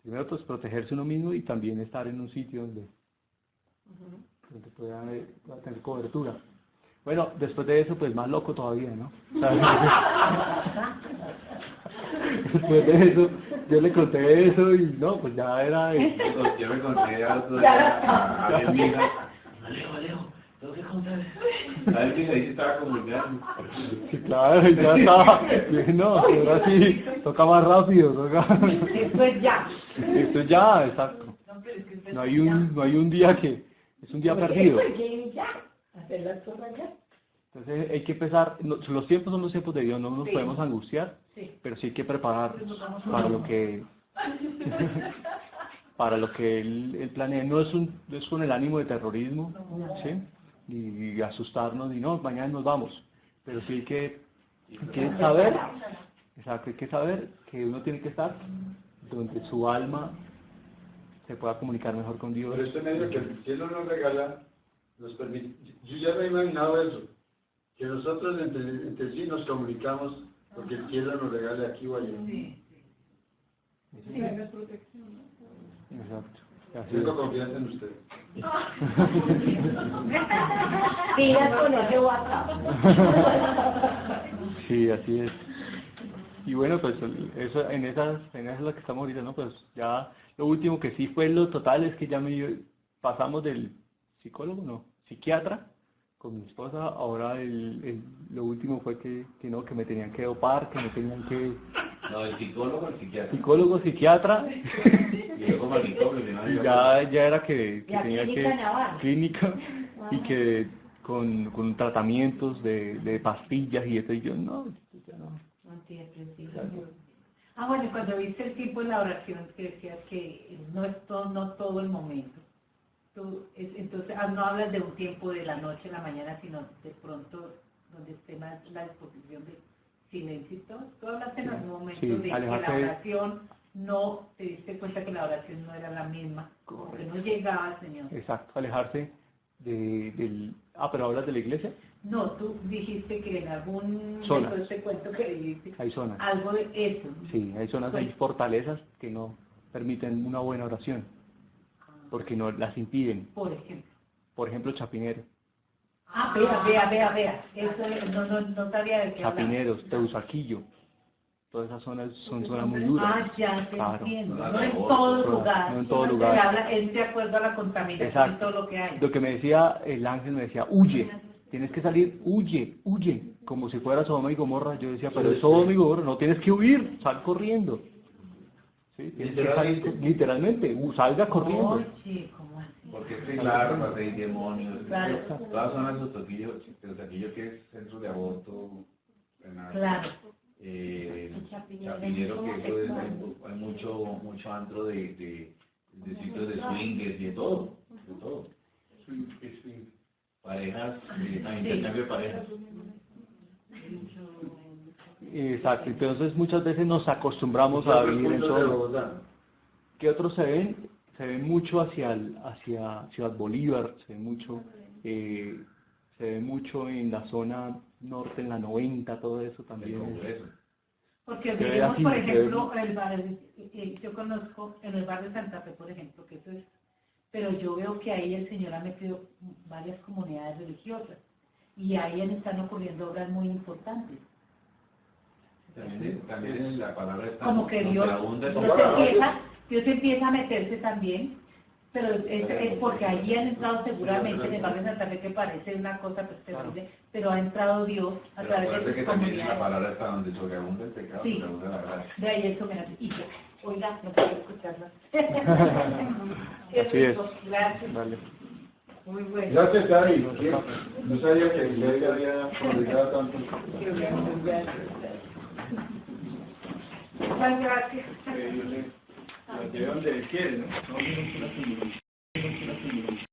Primero, pues protegerse uno mismo, y también estar en un sitio donde pueda tener cobertura. Bueno, después de eso, pues más loco todavía, ¿no? O sea, después de eso, yo le conté eso y no, pues ya era... Yo me conté a mi amiga, Alejo, tengo que contar eso. ¿Sabes que ahí se estaba comunicando? Sí, claro, ya estaba. No, ahora sí, toca más rápido, toca. Esto es ya. Esto ya, exacto. No hay un día que... Es un día perdido. Hacer las cosas ya. Entonces hay que empezar, los tiempos son los tiempos de Dios, no nos podemos angustiar, pero sí hay que prepararnos para lo que él planea. No es con el ánimo de terrorismo, ¿sí? Y asustarnos, y no, mañana nos vamos. Pero sí hay que saber, exacto, hay que saber que uno tiene que estar donde su alma se pueda comunicar mejor con Dios. Por eso en eso que el cielo nos regala, nos permite. Yo ya me he imaginado eso, que nosotros entre sí nos comunicamos, porque el cielo nos regala aquí o allá. Sí. Sí, es protección, ¿no? Exacto. Así Tengo es. confianza en usted. Sigas con ese WhatsApp. Sí, así es. Y bueno, pues eso, en esas es lo que estamos ahorita, ¿no? Pues ya lo último que sí fue lo total es que ya pasamos del psicólogo, no, psiquiatra, con mi esposa. Ahora lo último fue que me tenían que dopar, que me tenían que... No, el psicólogo, el psiquiatra. Psicólogo, psiquiatra, Y yo como manicomio, y ya era que La tenía clínica que... naval. Clínica, y que con tratamientos de pastillas y eso, y yo no, ya no. Bueno, y cuando viste el tiempo de la oración, que decías que no es todo el momento. Entonces, no hablas de un tiempo de la noche a la mañana, sino de pronto donde esté más la disposición de silencio y todo. Tú hablaste en algún momento Sí, de que la alejarte oración no, te diste cuenta que la oración no era la misma, porque no llegaba al Señor. Exacto, alejarse del... Ah, pero hablas de la iglesia. No, tú dijiste que en algún Zonas. de este cuento que dijiste, Hay zonas. algo de eso. Sí, hay zonas, hay fortalezas que no permiten una buena oración, porque no las impiden. Por ejemplo. Por ejemplo, Chapinero, Vea. Eso no sabía de qué hablaba. Chapineros, Teusaquillo, todas esas zonas son zonas muy duras. Ya te Claro. entiendo. No en todo lugar. No en todo lugar. Se habla, es de acuerdo a la contaminación y Exacto. todo lo que hay. Lo que me decía el ángel, me decía, huye, tienes que salir, huye, como si fuera Sodoma y Gomorra. Yo decía, pero es Sodoma y Gomorra, no tienes que huir, sal corriendo. ¿Sí? Tienes que salir, literalmente, salga corriendo. Oye, ¿cómo así? Porque es que claro, pues hay demonios. Claro. Todas son esos toquillos que es centro de aborto, penal. Claro. Chapinero, que eso es, hay mucho antro de sitios de swingers y de todo. Parejas, intercambio de parejas. Exacto, entonces muchas veces nos acostumbramos a vivir en solo. ¿Qué otros se ven? se ve mucho hacia Ciudad Bolívar, se ve mucho en la zona norte, en la 90, todo eso El también. Congreso. Porque Se ve vivimos, así, por se ve- ejemplo, el barrio, yo conozco en el barrio de Santa Fe, por ejemplo, que eso es, pero yo veo que ahí el Señor ha metido varias comunidades religiosas y ahí están ocurriendo obras muy importantes. También en la palabra está Como que donde Dios, abunda el Dios empieza a meterse también, pero es porque allí han entrado seguramente en el barrio de Santa Fe, que parece una cosa pues, terrible, pero ha entrado Dios a Pero través de acuérdate sus que también en la comunidades. palabra está donde sobreabunda el pecado, Sí. sobreabunda la gracia. De ahí el homenaje. Y ya, oiga, no puedo escucharla. Qué Así es. rico, gracias. Vale. Muy bueno. Gracias, Cari. No sabía que Ley había publicado tanto. Qué bueno, gracias. Muchas gracias. La llevan donde quiere, ¿no?